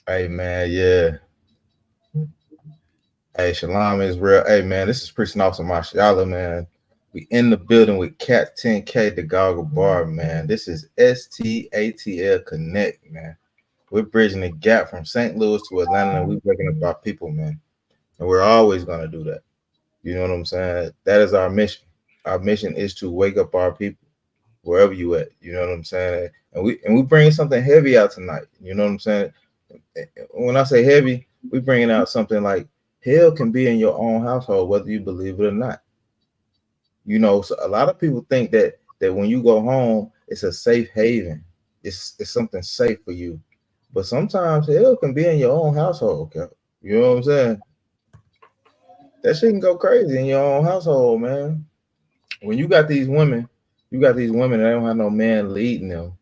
Hey man, yeah. Hey, Shalom is real. Hey man, this is Priest Officer Mashallah, man. We in the building with Cat 10K the Goggle Bar, man. This is STATL Connect, man. We're bridging the gap from St. Louis to Atlanta, and we're breaking up our people, man. And we're always gonna do that. You know what I'm saying? That is our mission. Our mission is to wake up our people wherever you at. You know what I'm saying? And we bringing something heavy out tonight. You know what I'm saying? When I say heavy, we bringing out something like hell can be in your own household, whether you believe it or not. You know, so a lot of people think that when you go home, it's a safe haven. It's something safe for you. But sometimes hell can be in your own household. Okay? You know what I'm saying? That shit can go crazy in your own household, man. When you got these women that don't have no man leading them,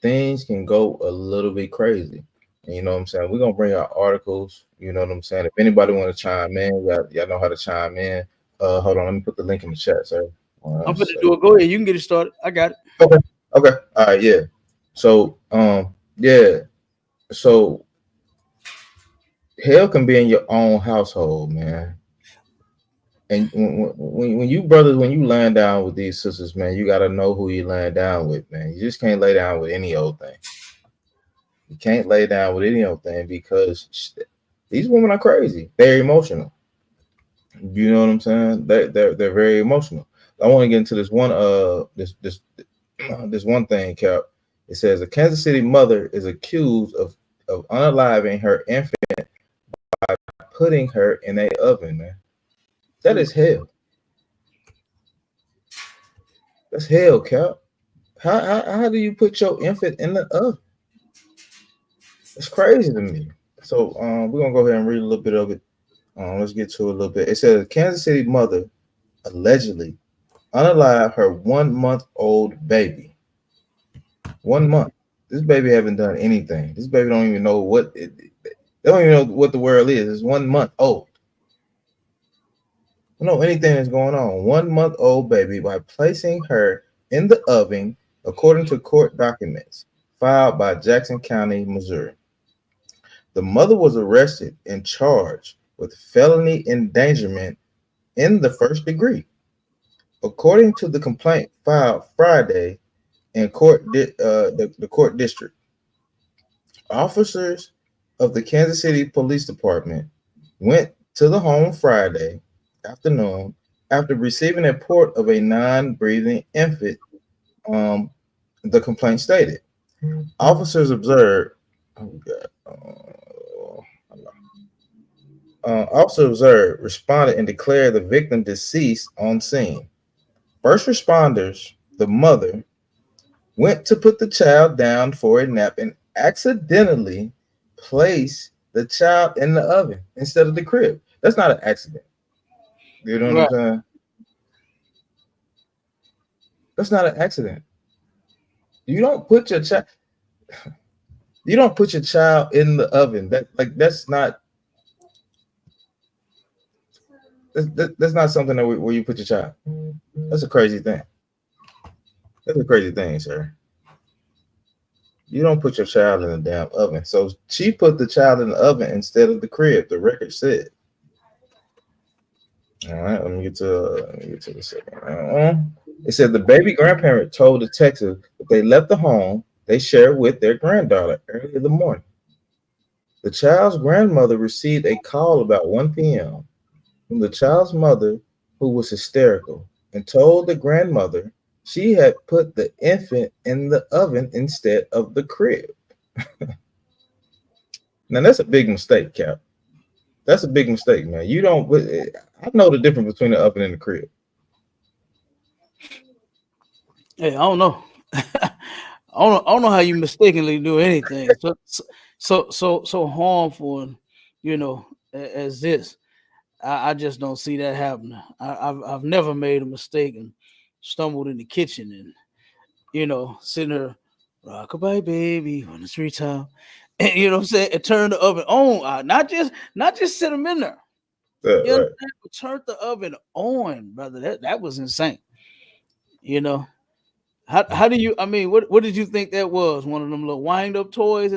things can go a little bit crazy. And you know what I'm saying? We're gonna bring out articles, you know what I'm saying? If anybody want to chime in, y'all know how to chime in. Hold on, let me put the link in the chat, sir. I'm One gonna second. do it. Go ahead. You can get it started. I got it. Okay, okay, all right, yeah. So yeah, so hell can be in your own household, man. And when you brothers, when you laying down with these sisters, man, you gotta know who you laying down with, man. You just can't lay down with any old thing. You can't lay down with any old thing because these women are crazy. They're emotional. You know what I'm saying? They're very emotional. I want to get into this one this one thing, Cap. It says a Kansas City mother is accused of unaliving her infant, putting her in a oven, man. That is hell. That's hell, Cap. How do you put your infant in the oven? It's crazy to me. So we're gonna go ahead and read a little bit of it. Let's get to it a little bit. It says a Kansas City mother allegedly unalive her 1 month old baby. 1 month. This baby haven't done anything. This baby don't even know they don't even know what the world is. It's 1 month old. Don't know anything that's going on. 1 month old baby by placing her in the oven, according to court documents filed by Jackson County, Missouri. The mother was arrested and charged with felony endangerment in the first degree. According to the complaint filed Friday in the court district, officers of the Kansas City Police Department went to the home Friday afternoon after receiving a report of a non-breathing infant. Um, the complaint stated officers observed. Oh God. Officer observed, responded, and declared the victim deceased on scene. First responders, the mother, went to put the child down for a nap and accidentally placed the child in the oven instead of the crib. That's not an accident. You know what I'm Right. saying? That's not an accident. You don't put your child. You don't put your child in the oven. That's not. That's not something where you put your child. That's a crazy thing. That's a crazy thing, sir. You don't put your child in the damn oven. So she put the child in the oven instead of the crib. The record said. All right, let me get to the second. It said the baby grandparent told the detective that they left the home they shared with their granddaughter early in the morning. The child's grandmother received a call about 1 p.m. from the child's mother, who was hysterical, and told the grandmother she had put the infant in the oven instead of the crib. Now that's a big mistake, Cap. That's a big mistake, man. You don't. I know the difference between the oven and the crib. Hey, I don't know. I don't know how you mistakenly do anything so harmful, and as this. I just don't see that happening. I've never made a mistake and stumbled in the kitchen and sitting there, rockabye baby on the street time, and what I'm saying, and turn the oven on. Not just sit them in there. You Right. understand? But turn the oven on, brother. That was insane. You know how do you? I mean, what did you think that was? One of them little wind up toys?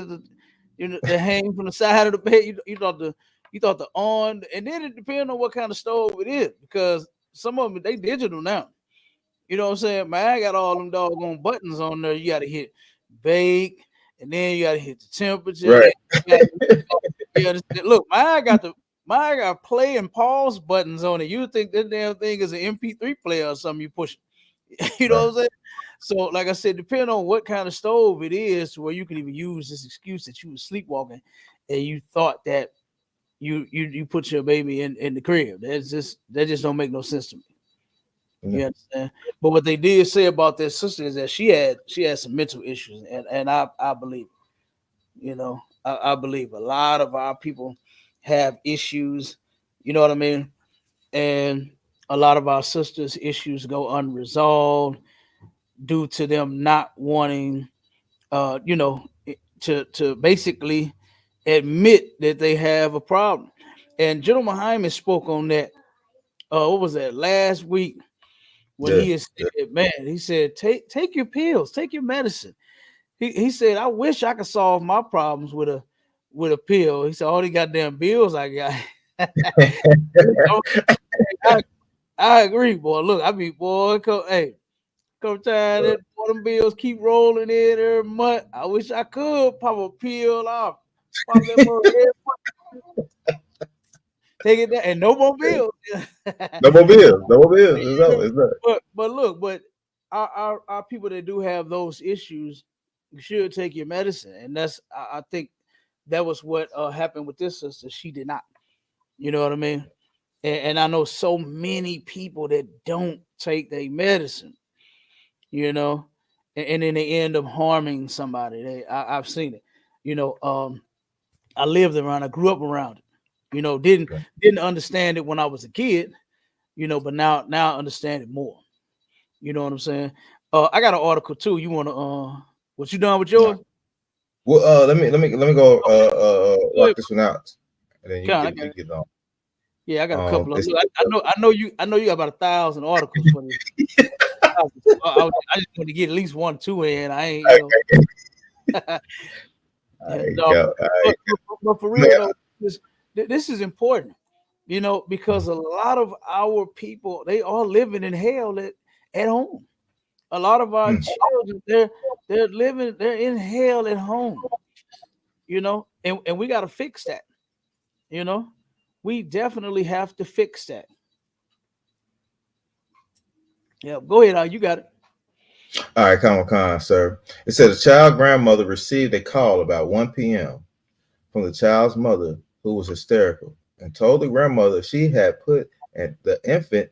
You know, they hang from the side of the bed. You thought the on, and then it depends on what kind of stove it is, because some of them they digital now. You know what I'm saying? Man, I got all them doggone buttons on there. You gotta hit bake, and then you gotta hit the temperature. Right. Then you gotta, you understand? Look, mine got play and pause buttons on it. You think that damn thing is an MP3 player or something you push? You know Right. what I'm saying? So, like I said, depending on what kind of stove it is, where you can even use this excuse that you were sleepwalking and you thought that you put your baby in the crib. That just don't make no sense to me. You Yeah. understand? But what they did say about their sister is that she had some mental issues, and I believe, you know, I believe a lot of our people have issues. You know what I mean? And a lot of our sisters' issues go unresolved due to them not wanting, you know, to basically admit that they have a problem. And General Muhammad spoke on that. What was that last week when Yeah. he has Yeah. said, man, he said, take your pills, take your medicine. He said, I wish I could solve my problems with a pill. He said, all the goddamn bills I got. I, I agree, boy. Look, I mean, boy, hey, come time that boy, them bills keep rolling in every month. I wish I could pop a pill off, pop that mother every month, take it down, and no more bills. No more bills. No more bills. It's over. It's done. But look, but our people that do have those issues, you should take your medicine, and that's I think that was what happened with this sister. She did not. You know what I mean? And I know so many people that don't take their medicine. You know, and then they end up harming somebody. I've seen it. You know, I lived around. I grew up around it. You know, Okay. didn't understand it when I was a kid. You know, but now I understand it more. You know what I'm saying? I got an article too. You want to what you done with All right. yours? Well, let me go Go rock ahead, this one out, and then Con, I you got it. get on. Yeah, I got a couple of. It's Look, I know you got about 1,000 articles for this. I just want to get at least one, two in. I ain't, you know. all Yeah, right, no, go. All right, but for man. real though, this is important, you know, because a lot of our people they are living in hell at home. A lot of our Mm. children they're in hell at home, you know, and we got to fix that, you know. We definitely have to fix that. Yeah, go ahead, you got it. All right, Common Con, sir. It said a child grandmother received a call about 1 p.m. from the child's mother, who was hysterical, and told the grandmother she had put the infant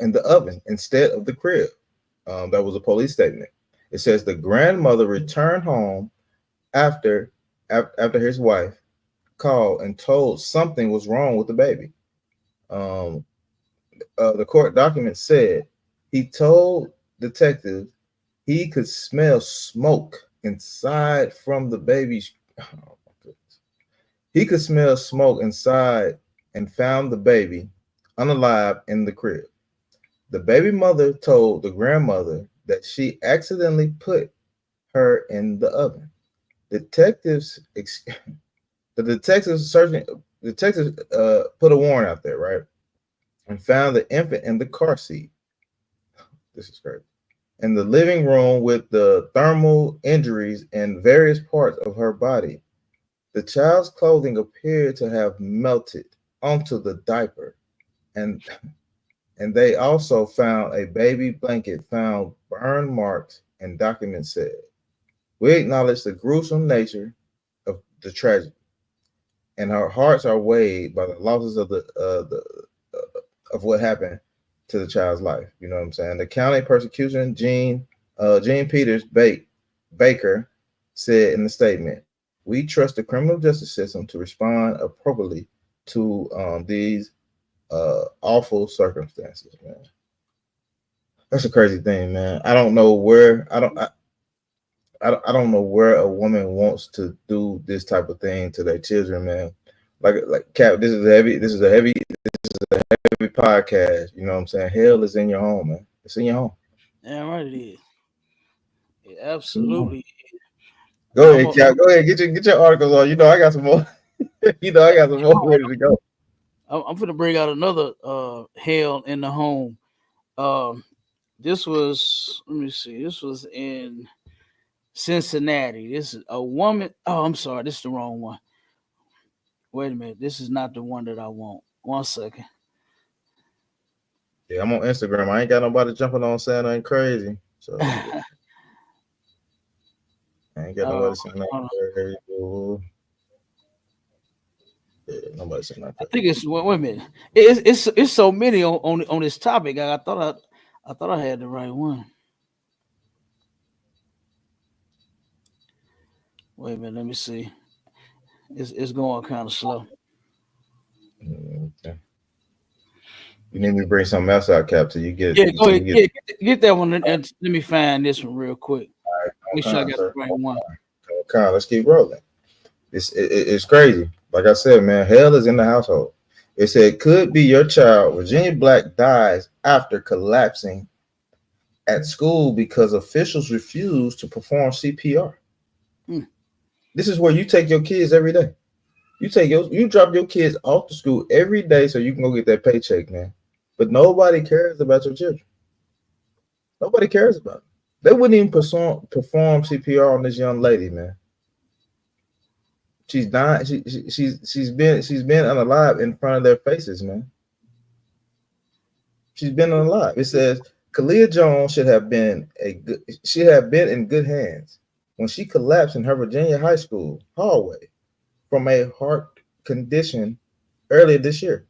in the oven instead of the crib. That was a police statement. It says the grandmother returned home after after his wife called and told something was wrong with the baby. Um, the court document said he told detectives he could smell smoke inside from the baby's. Oh my goodness. He could smell smoke inside and found the baby unalive in the crib. The baby mother told the grandmother that she accidentally put her in the oven. Detectives, the detectives searching, detectives put a warrant out there, right, and found the infant in the car seat. This is crazy. In the living room with the thermal injuries in various parts of her body. The child's clothing appeared to have melted onto the diaper, and they also found a baby blanket found burn marks and documents said. We acknowledge the gruesome nature of the tragedy, and our hearts are weighed by the losses of the of what happened to the child's life. You know what I'm saying? The county prosecution, Gene Peters Baker, said in the statement, "We trust the criminal justice system to respond appropriately to these awful circumstances." Man, that's a crazy thing, man. I don't know where I don't know where a woman wants to do this type of thing to their children, man. Like Cap, this is a heavy podcast. You know what I'm saying? Hell is in your home, man. It's in your home. Damn right it is. It It's in your home. absolutely. Go ahead, Cap. Go ahead. Get your articles on. You know I got some more. You know I got some more ready to go. I'm gonna bring out another hell in the home. Um, this was, let me see, this was in Cincinnati. This is a woman. Oh, I'm sorry, this is the wrong one. Wait a minute, this is not the one that I want. 1 second. Yeah, I'm on Instagram. I ain't got nobody jumping on saying nothing crazy. So I ain't got uh, nobody saying nothing crazy. Ooh. Yeah, nobody saying nothing I crazy. think it's wait a minute. It's so many on this topic. I thought I had the right one. Wait a minute, let me see. It's going kind of slow. Okay. You need me to bring something else out, Cap, till you get Yeah, go till ahead. you get Yeah, get that one and let me find this one real quick. on Make sure I con, got the sir. right one. Con, let's keep rolling. It's crazy. Like I said, man, hell is in the household. It said could be your child. Virginia Black dies after collapsing at school because officials refuse to perform CPR. Hmm. This is where you take your kids every day. You drop your kids off to school every day so you can go get that paycheck, man. But nobody cares about your children. Nobody cares about them. They wouldn't even perform CPR on this young lady, man. She's dying. She's been unalive in front of their faces, man. She's been unalive. It says Kalia Jones should have been in good hands when she collapsed in her Virginia high school hallway from a heart condition earlier this year.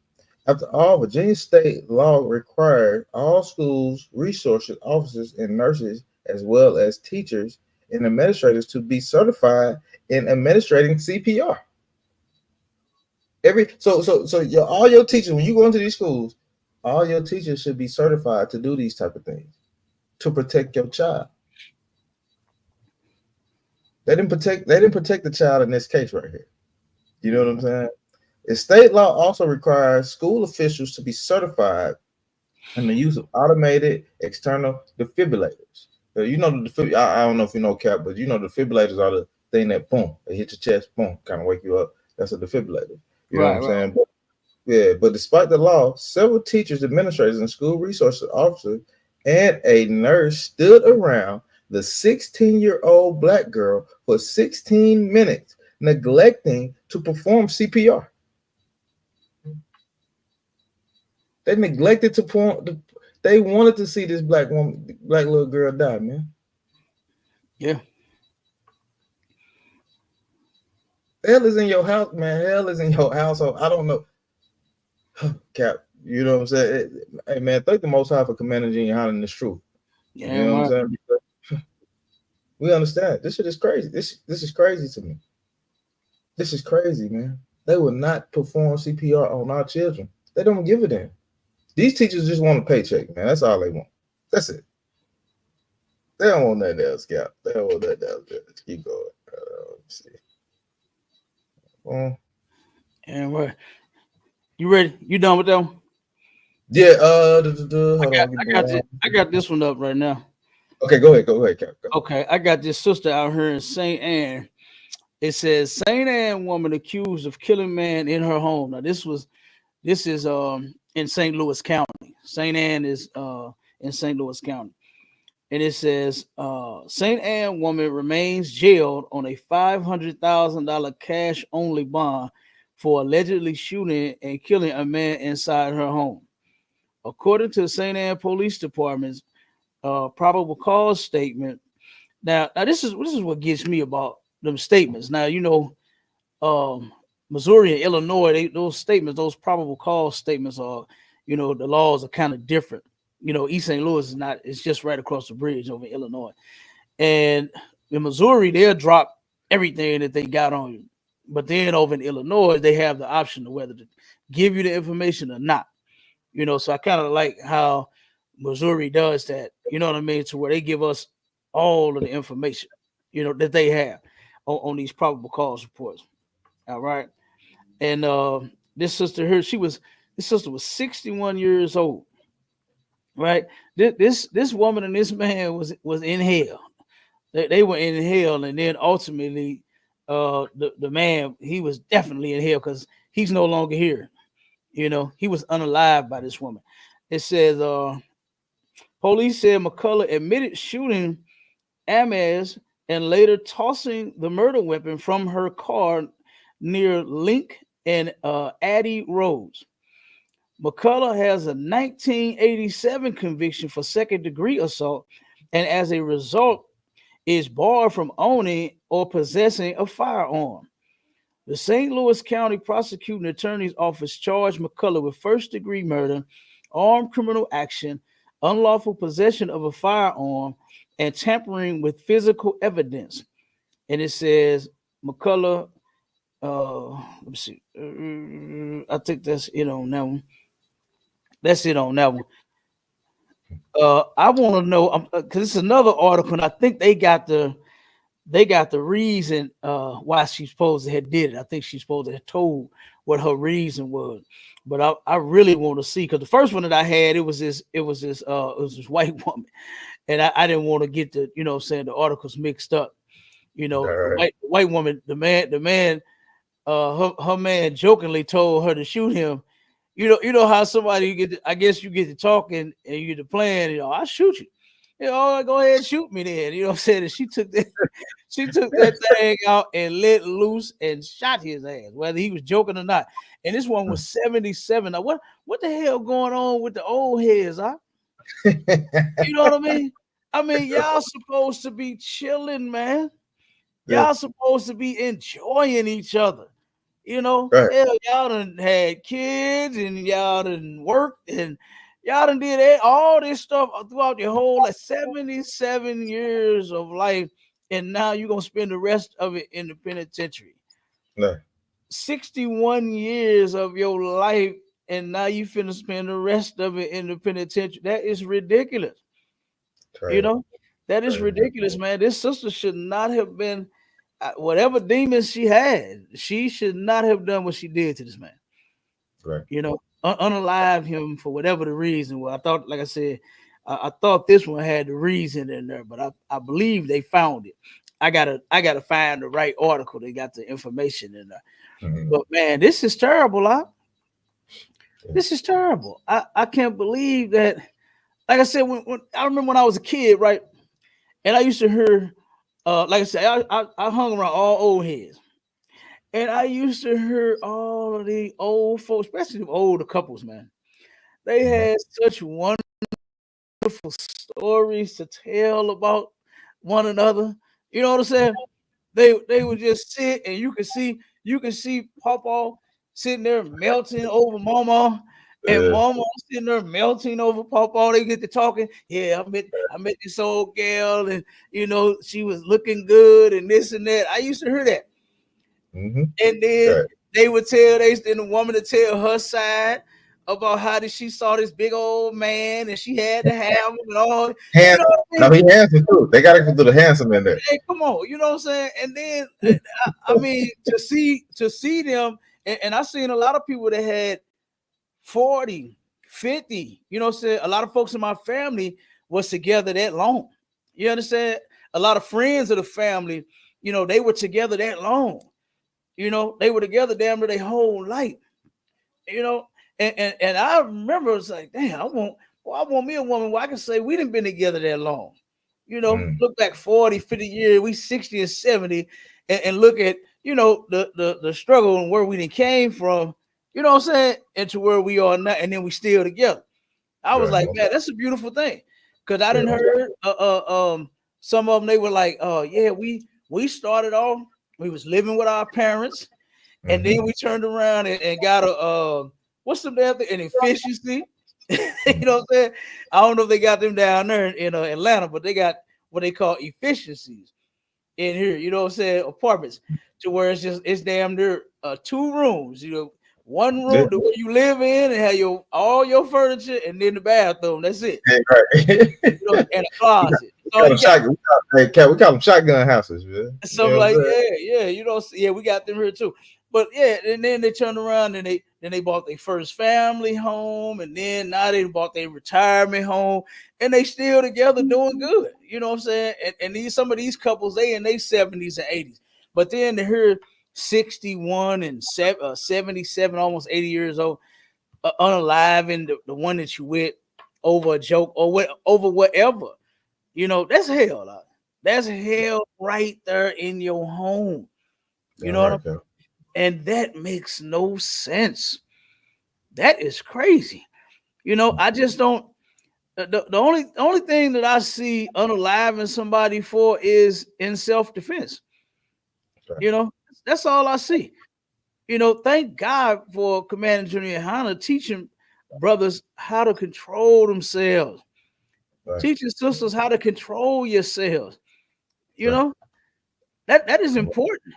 After all, Virginia state law required all schools, resources officers, and nurses, as well as teachers and administrators, to be certified in administrating CPR. All your teachers, when you go into these schools, all your teachers should be certified to do these type of things to protect your child. They didn't protect the child in this case right here. You know what I'm saying? The state law also requires school officials to be certified in the use of automated external defibrillators. You know I don't know if you know, Cap, but you know defibrillators are the thing that boom, they hit your chest, boom, kind of wake you up. That's a defibrillator. You know what Right, I'm right. saying? Yeah, but despite the law, several teachers, administrators, and school resources officers and a nurse stood around the 16-year-old black girl for 16 minutes, neglecting to perform CPR. They neglected to perform. They wanted to see this black little girl die, man. Yeah, Hell is in your house, man. Hell is in your household. I don't know, Cap. You know what I'm saying? Hey, man, thank the Most High for commanding YAHANNA this truth. You yeah, know what I'm right. saying? We understand. This shit is crazy. This is crazy to me. This is crazy, man. They will not perform CPR on our children. They don't give a damn. These teachers just want a paycheck, man. That's all they want. That's it. They don't want nothing else, Cap. They don't want nothing else. Let's keep going. Let me see. Um, And right. You ready? You done with that one? yeah. Hold on. Give me one. I got this one up right now. Okay, go ahead. Go ahead, Cap. Go. Okay, I got this sister out here in St. Anne. It says St. Anne woman accused of killing man in her home. Now this is in St. Louis County. St. Anne is in St. Louis County. And it says St. Anne woman remains jailed on a $500,000 cash only bond for allegedly shooting and killing a man inside her home. According to St. Anne Police Department's probable cause statement. Now this is what gets me about them statements. Now um, Missouri and Illinois, those statements, those probable cause statements are, the laws are kind of different. East St. Louis is not; it's just right across the bridge over in Illinois. And in Missouri, they'll drop everything that they got on you. But then over in Illinois, they have the option of whether to give you the information or not. So I kind of like how Missouri does that. You know what I mean? To where they give us all of the information, that they have on these probable cause reports. All right. And this sister here, this sister was 61 years old. Right. This woman and this man was in hell. They were in hell, and then ultimately, the man, he was definitely in hell because he's no longer here. He was unalived by this woman. It says, police said McCullough admitted shooting Ames and later tossing the murder weapon from her car near Link and Addy Roads. McCullough has a 1987 conviction for second-degree assault, and as a result, is barred from owning or possessing a firearm. The St. Louis County Prosecuting Attorney's Office charged McCullough with first-degree murder, armed criminal action, unlawful possession of a firearm, and tampering with physical evidence. And it says McCullough, let me see. I think that's it on that one. That's it on that one. I want to know because it's another article, and I think they got the reason why she's supposed to have did it. I think she's supposed to have told what her reason was. But I really want to see, because the first one that I had, it was this white woman, and I didn't want to get the saying the articles mixed up. The white woman, the man, her man jokingly told her to shoot him. You know how somebody I guess you get to talking and you get to playing, I'll shoot you. Go ahead and shoot me then. You know what I'm saying? And she took that thing out and let loose and shot his ass, whether he was joking or not. And this one was 77. Now what the hell going on with the old heads, huh? You know what I mean? Y'all supposed to be chilling, man. Y'all supposed to be enjoying each other. Hell, y'all done had kids and y'all done worked and y'all done did all this stuff throughout your whole 77 years of life, and now you're gonna spend the rest of it in the penitentiary. 61 years of your life, and now you finna spend the rest of it in the penitentiary. That is ridiculous. That is ridiculous, man. This sister should not have been. Whatever demons she had, she should not have done what she did to this man. Right. Unalive him for whatever the reason. Well, I thought, like I said, I thought this one had the reason in there, but I believe they found it. I gotta find the right article. They got the information in there. Mm-hmm. But man, this is terrible, This is terrible. I can't believe that. Like I said, when I remember when I was a kid, right? And I used to hear. Like I said, I hung around all old heads, and I used to hear all of the old folks, especially the older couples, man. They had such wonderful stories to tell about one another. You know what I'm saying? They would just sit, and you can see Papa sitting there melting over Mama. And Mama sitting there melting over Papa. They get to talking. Yeah, I met this old girl, and she was looking good, and this and that. I used to hear that. Mm-hmm. And then they would the woman to tell her side about how she saw this big old man, and she had to have him and all. No, he handsome too. They got a little handsome in there. Hey, come on, you know what I'm saying? And then to see them, and I seen a lot of people that had 40, 50, you know what I'm saying? A lot of folks in my family was together that long. You understand? A lot of friends of the family, they were together that long. They were together damn near their whole life. And I remember it's like, damn, I want me a woman where I can say we didn't been together that long. Look back 40, 50 years, we 60 and 70, and look at, the struggle and where we done came from. You know what I'm saying? And to where we are now, and then we still together. I was like, man, that's a beautiful thing. Cause I didn't heard some of them, they were like, yeah, we started off, we was living with our parents, and then we turned around and got a what's the damn thing? An efficiency. You know what I'm saying? I don't know if they got them down there in Atlanta, but they got what they call efficiencies in here, you know what I'm saying? Apartments, to where it's damn near 2 rooms, one room the way you live in and have all your furniture, and then the bathroom. That's it. Right. And a closet. So We you got hey, Cat, we call them shotgun houses, man. You something know what I'm like, saying? yeah, you know, yeah, we got them here too. But yeah, and then they turned around and they bought their first family home, and then now they bought their retirement home, and they still together doing good. You know what I'm saying? And these some of these couples, they in their 70s and 80s, but then they're here 61 and 77, almost 80 years old, unaliving the one that you with over a joke or over whatever. You know, that's hell. That's hell right there in your home. You Damn know what right, I'm Cat. And that makes no sense. That is crazy. You know, I just don't the only thing that I see unaliving somebody for is in self-defense. Right, You know, that's all I see. You know, thank God for Commander Junior Hanna teaching brothers how to control themselves, right, teaching sisters how to control yourselves. You right. know, that is important.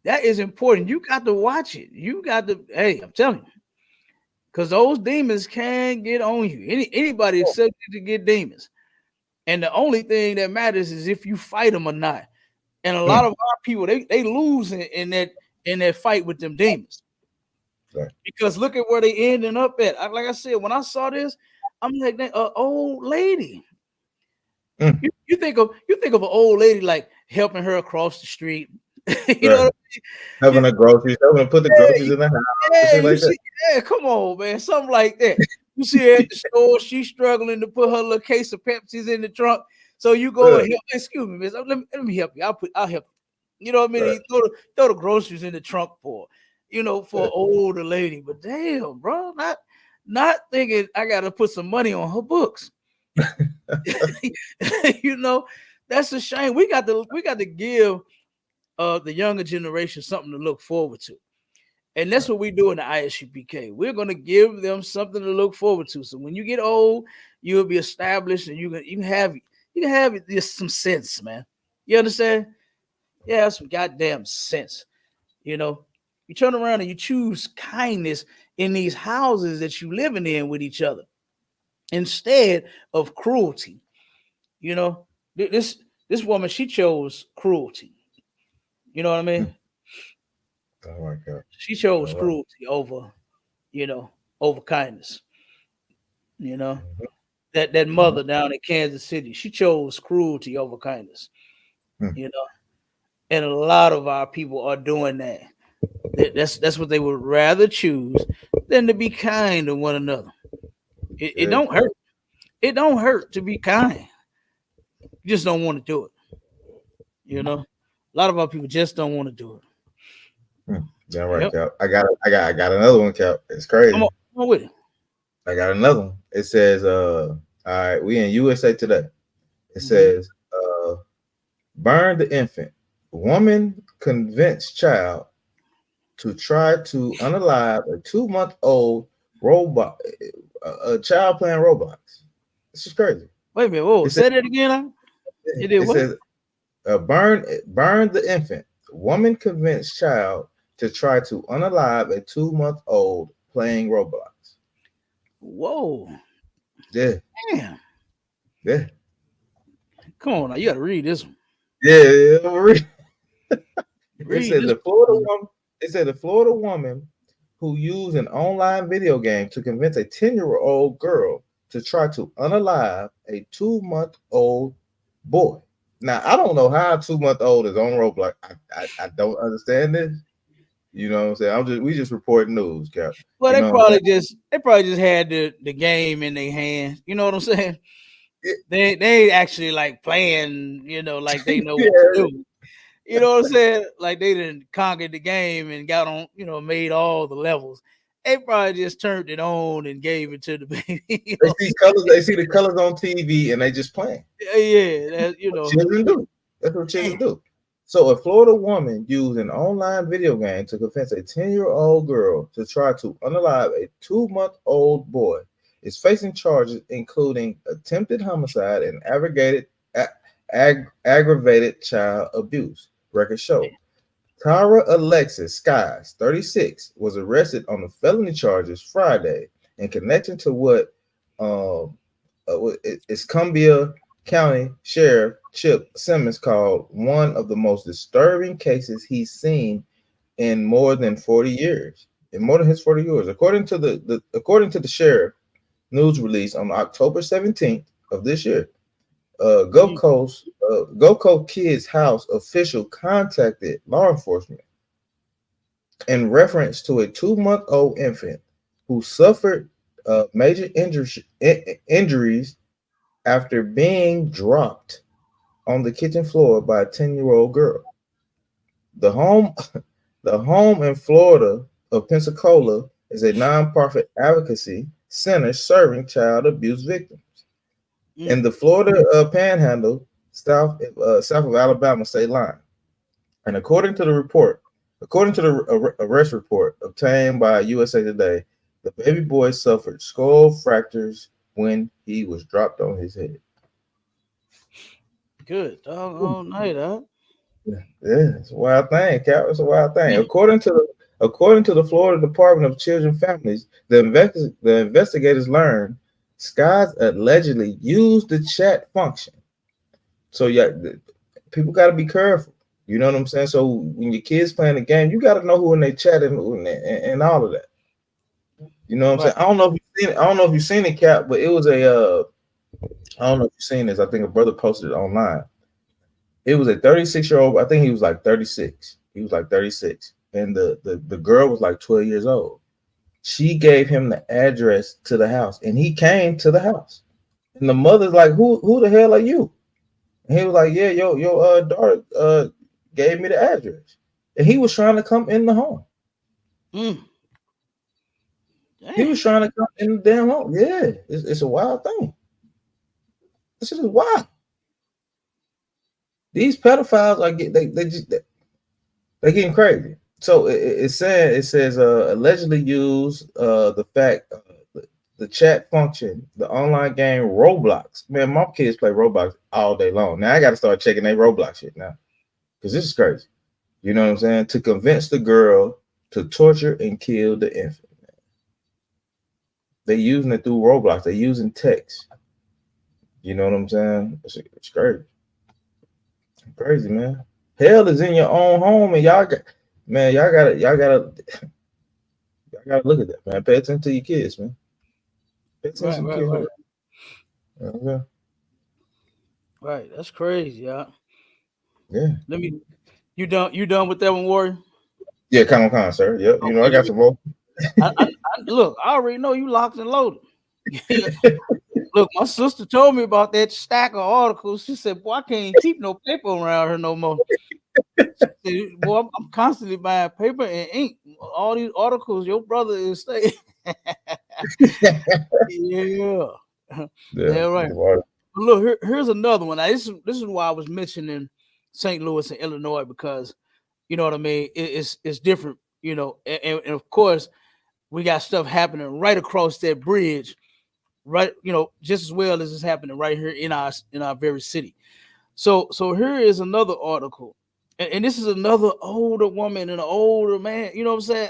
That is important. You got to watch it. You got to, hey, I'm telling you, because those demons can get on you. Anybody accepted to get demons. And the only thing that matters is if you fight them or not. And a lot Mm, of our people, they lose in that fight with them demons. right. Because look at where they ending up at. Like I said, when I saw this, I'm like, old lady. Mm, You think of an old lady like helping her across the street. you know right. what I mean? Having the groceries, having to put the groceries in the house and Yeah, shit you like that. see, yeah, come on, man, something like that. You see her at the store, she's struggling to put her little case of Pepsis in the trunk. So you go Yeah, and help. Excuse me, miss. Let me help you. I'll help you. You know what I mean? right. You throw the groceries in the trunk for Yeah. an older lady. But damn, bro, not thinking I gotta put some money on her books. you know, that's a shame. We got to give the younger generation something to look forward to. And that's what we do in the ISUPK. We're going to give them something to look forward to. So when you get old, you'll be established, and you can have just some sense, man. You understand? Yeah, some goddamn sense. You know, you turn around and you choose kindness in these houses that you living in with each other instead of cruelty. You know, this woman, she chose cruelty. You know what I Mm. mean? Oh my God. She chose All right. cruelty you know, over kindness. You know, Mhm. that All right. mother down in Kansas City, she chose cruelty over kindness. Mm. You know, and a lot of our people are doing that. That's what they would rather choose than to be kind to one another. It Yeah, don't hurt. It don't hurt to be kind. You just don't want to do it. You know, a lot of our people just don't want to do it. damn right, Yep. Cap. I got another one, Cap. It's Come on, crazy. come on with it. I got another one. It says, all right, we in USA Today. It Mhm. says, burn the infant. Woman convinced child to try to unalive a 2-month-old robot, a child playing Roblox. This is crazy. Wait a minute. Whoa, It says, say that again. Huh? You did it what? says, burn the infant. Woman convinced child to try to unalive a 2-month-old playing Roblox. Whoa, Yeah, damn. yeah, Come on now, you got to read this one. yeah. Yeah. It Read said this the Florida one. woman. It said the Florida woman who used an online video game to convince a 10-year-old girl to try to unalive a 2-month-old boy. Now I don't know how a 2-month-old is on Roblox. I don't understand this. You know what I'm saying? We just report news, Cap. Well, You they know what I'm saying? probably just they probably just had the game in their hands. You know what I'm saying? They actually like playing, like they know what to Yeah, do. You know what I'm saying? Like they didn't conquer the game and got on, made all the levels. They probably just turned it on and gave it to the baby. they see colors. They see the colors on TV and they just playing. Yeah, that, Children do. That's what children damn. do. So, a Florida woman used an online video game to convince a 10-year-old girl to try to unalive a 2-month-old boy is facing charges including attempted homicide and aggravated child abuse. Record show. Tara Alexis Skies, 36, was arrested on the felony charges Friday in connection to what it's Cumbia. County Sheriff Chip Simmons called one of the most disturbing cases he's seen in more than 40 years. In more than his 40 years, according to the sheriff news release on October 17th of this year, Mm. Gulf Coast Kids House official contacted law enforcement in reference to a 2-month-old infant who suffered major injuries after being dropped on the kitchen floor by a 10-year-old girl. The home, the home in Florida of Pensacola is a nonprofit advocacy center serving child abuse victims. Mm. In the Florida Panhandle, south of Alabama state line. And according to the arrest report obtained by USA Today, the baby boy suffered skull fractures when he was dropped on his head. Good. Doggone night, huh? Yeah, it's a wild thing, Cap. It's a wild thing. According to the Florida Department of Children and Families, the investigators learned Skies allegedly used the chat function. So yeah, people got to be careful. You know what I'm saying? So when your kids playing the game, you got to know who in they chat and all of that. You know what I'm Right. saying? I don't know if you've seen it, Cap, but it was I don't know if you've seen this. I think a brother posted it online. It was a 36-year-old. I think he was like 36. He was like 36, and the girl was like 12 years old. She gave him the address to the house, and he came to the house. And the mother's like, "Who the hell are you?" And he was like, "Yeah, your daughter gave me the address," and he was trying to come in the home. Mm. He Dang. was trying to come in the damn home. Yeah, it's a wild thing. This is wild. These pedophiles are they getting crazy. So it says allegedly use the chat function, the online game Roblox. Man, my kids play Roblox all day long. Now I got to start checking their Roblox shit now because this is crazy. You know what I'm saying? To convince the girl to torture and kill the infant. They using it through Roblox. They using text. You know what I'm saying? It's crazy. Crazy, man. Hell is in your own home, and y'all gotta look at that, man. Pay attention to your kids, man. Pay Right, attention to right, your right, kids. Yeah, right. That's crazy, yeah. yeah, Let me. You done with that one, Warrior? yeah. Come on, sir. Yep. You know I Okay. got some more. Look. I already know you locked and loaded. Look, my sister told me about that stack of articles. She said, "Boy, I can't keep no paper around her no more." She said, "Boy, I'm constantly buying paper and ink. All these articles, your brother is saying." Yeah, Yeah. yeah, right. The water. Look, here's another one. Now, this is why I was mentioning St. Louis and Illinois because you know what I mean. It's different, you know, and of course we got stuff happening right across that bridge, right? You know, just as well as it's happening right here in our very city. So here is another article, and this is another older woman and an older man. You know what I'm saying?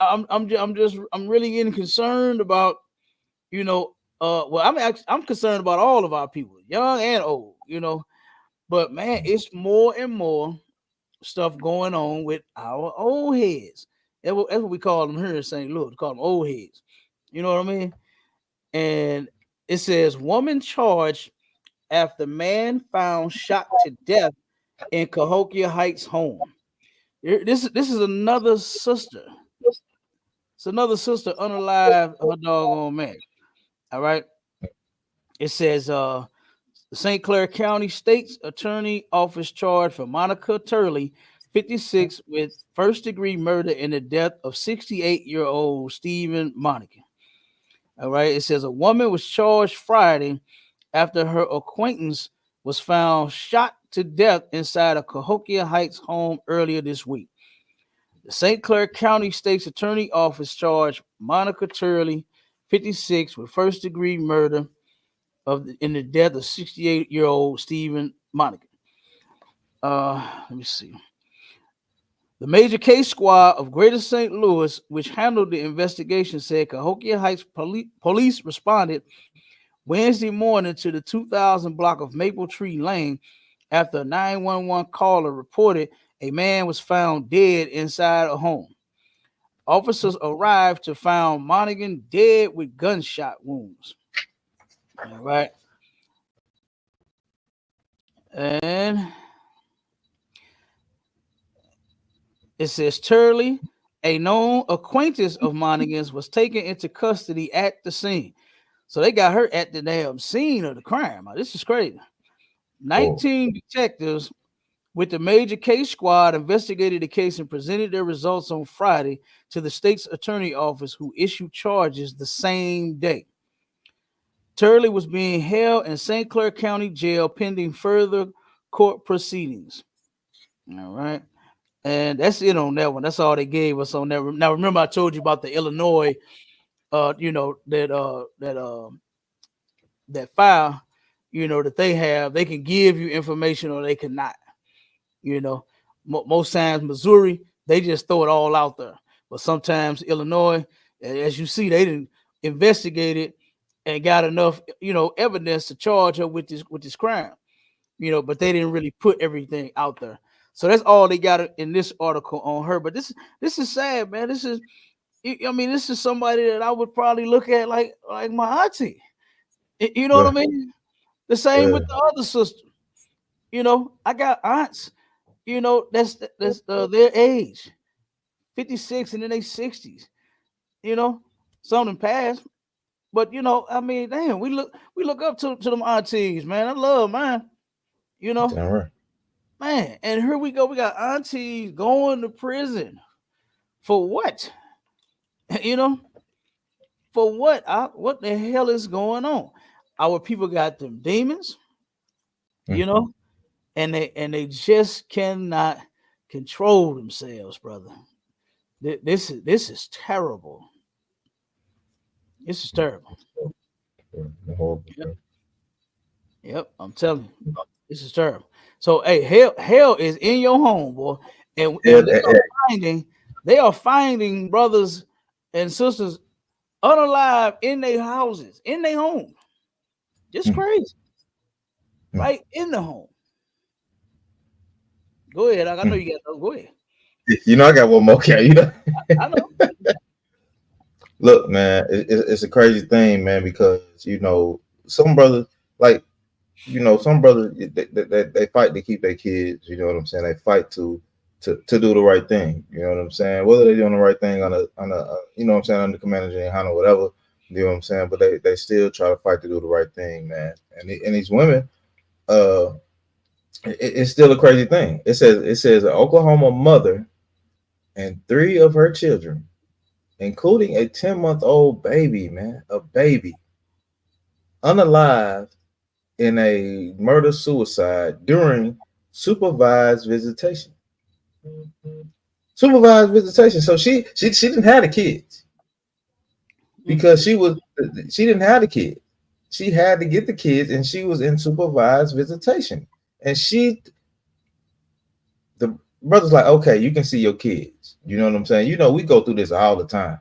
I'm really getting concerned about you know. Well, I'm concerned about all of our people, young and old. You know, but man, it's more and more stuff going on with our old heads. That's what we call them here in St. Louis. We call them old heads. You know what I mean? And it says woman charged after man found shot to death in Cahokia Heights home. This is another sister. It's another sister unalive her doggone man. All right. It says the St. Clair County State's Attorney Office charged for Monica Turley, 56, with first degree murder in the death of 68-year-old Stephen Monica. All right. It says a woman was charged Friday after her acquaintance was found shot to death inside a Cahokia Heights home earlier this week. The St. Clair County State's Attorney Office charged Monica Turley, 56, with first degree murder in the death of 68-year-old Stephen Monica. Let me see. The major case squad of Greater St. Louis, which handled the investigation, said Cahokia Heights police responded Wednesday morning to the 2000 block of Maple Tree Lane after a 911 caller reported a man was found dead inside a home. Officers arrived to find Monaghan dead with gunshot wounds. All right. And it says Turley, a known acquaintance of Monaghan's, was taken into custody at the scene. So they got her at the damn scene of the crime. This is crazy. Oh, 19 detectives with the major case squad investigated the case and presented their results on Friday to the state's attorney office, who issued charges the same day. Turley was being held in St. Clair County Jail pending further court proceedings. All right. And that's it on that one. That's all they gave us on that. Now, remember, I told you about the Illinois, that file, that they have. They can give you information or they cannot. You know, most times Missouri, they just throw it all out there. But sometimes Illinois, as you see, they didn't investigate it and got enough, evidence to charge her with this crime. But they didn't really put everything out there. So that's all they got in this article on her. But this is sad, man. This is somebody that I would probably look at like my auntie. You know what I right. mean? The same Yeah. with the other sister. I got aunts. That's their age, 56, and in their 60s. You know, something passed. But damn, we look up to them aunties, man. I love mine. You know, Damn right. man. And here we go. We got aunties going to prison for what? You know, for what? What the hell is going on? Our people got them demons, Mm. you know, and they just cannot control themselves, brother. This is terrible. This is terrible. Yeah, horrible, Yep, bro. yep. I'm telling you, this is terrible. So, hey, hell is in your home, boy, Yeah, and finding they are finding brothers and sisters unalive in their houses, in their home. Just mm, crazy, mm, right in the home. Go ahead. I know mm. you got those. Go ahead. I got one more cat. I know. Look, man, it's a crazy thing, man, because some brothers, like some brothers, they fight to keep their kids. You know what I'm saying? They fight to do the right thing. You know what I'm saying? Whether they're doing the right thing on a what I'm saying, under Commander Johanna, whatever. You know what I'm saying? But they still try to fight to do the right thing, man. And these women, uh, it's still a crazy thing. It says an Oklahoma mother and three of her children, including a 10-month-old baby, man, a baby, unalive in a murder suicide during supervised visitation. Supervised visitation. So she didn't have the kids because Mm-mm. she didn't have the kids. She had to get the kids, and she was in supervised visitation. And the brother's like, okay, you can see your kids. You know what I'm saying? We go through this all the time.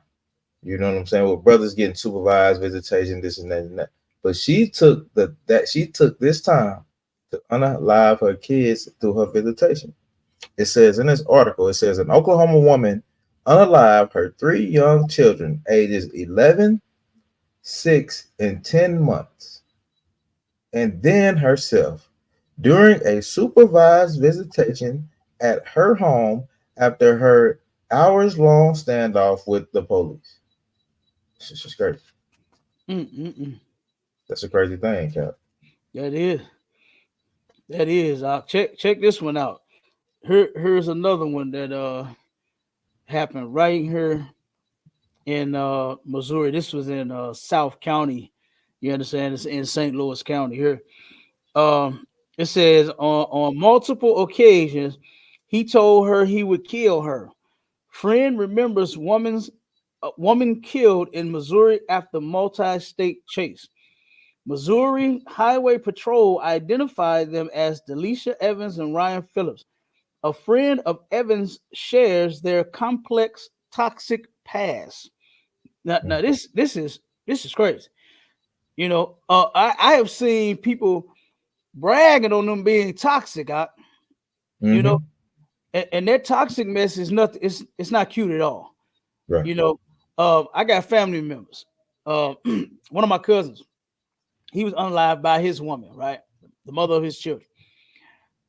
You know what I'm saying? With brothers getting supervised visitation, this and that and that. But she took this time to unalive her kids through her visitation. It says in this article, it says an Oklahoma woman unalived her three young children, ages 11, 6, and 10 months, and then herself during a supervised visitation at her home after her hours-long standoff with the police. It's just crazy. Mm-mm. That's a crazy thing, Cap. That is. That is. Check this one out. Here's another one that happened right here in Missouri. This was in South County. You understand? It's in St. Louis County here. Um, it says on multiple occasions he told her he would kill her. Friend remembers woman killed in Missouri after multi-state chase. Missouri Highway Patrol identified them as Delisha Evans and Ryan Phillips. A friend of Evans shares their complex toxic past. Now this is crazy. I have seen people bragging on them being toxic. You know, Mm-hmm. and that toxic mess is nothing. It's not cute at all. Right. I got family members. One of my cousins, he was unalived by his woman, right? The mother of his children.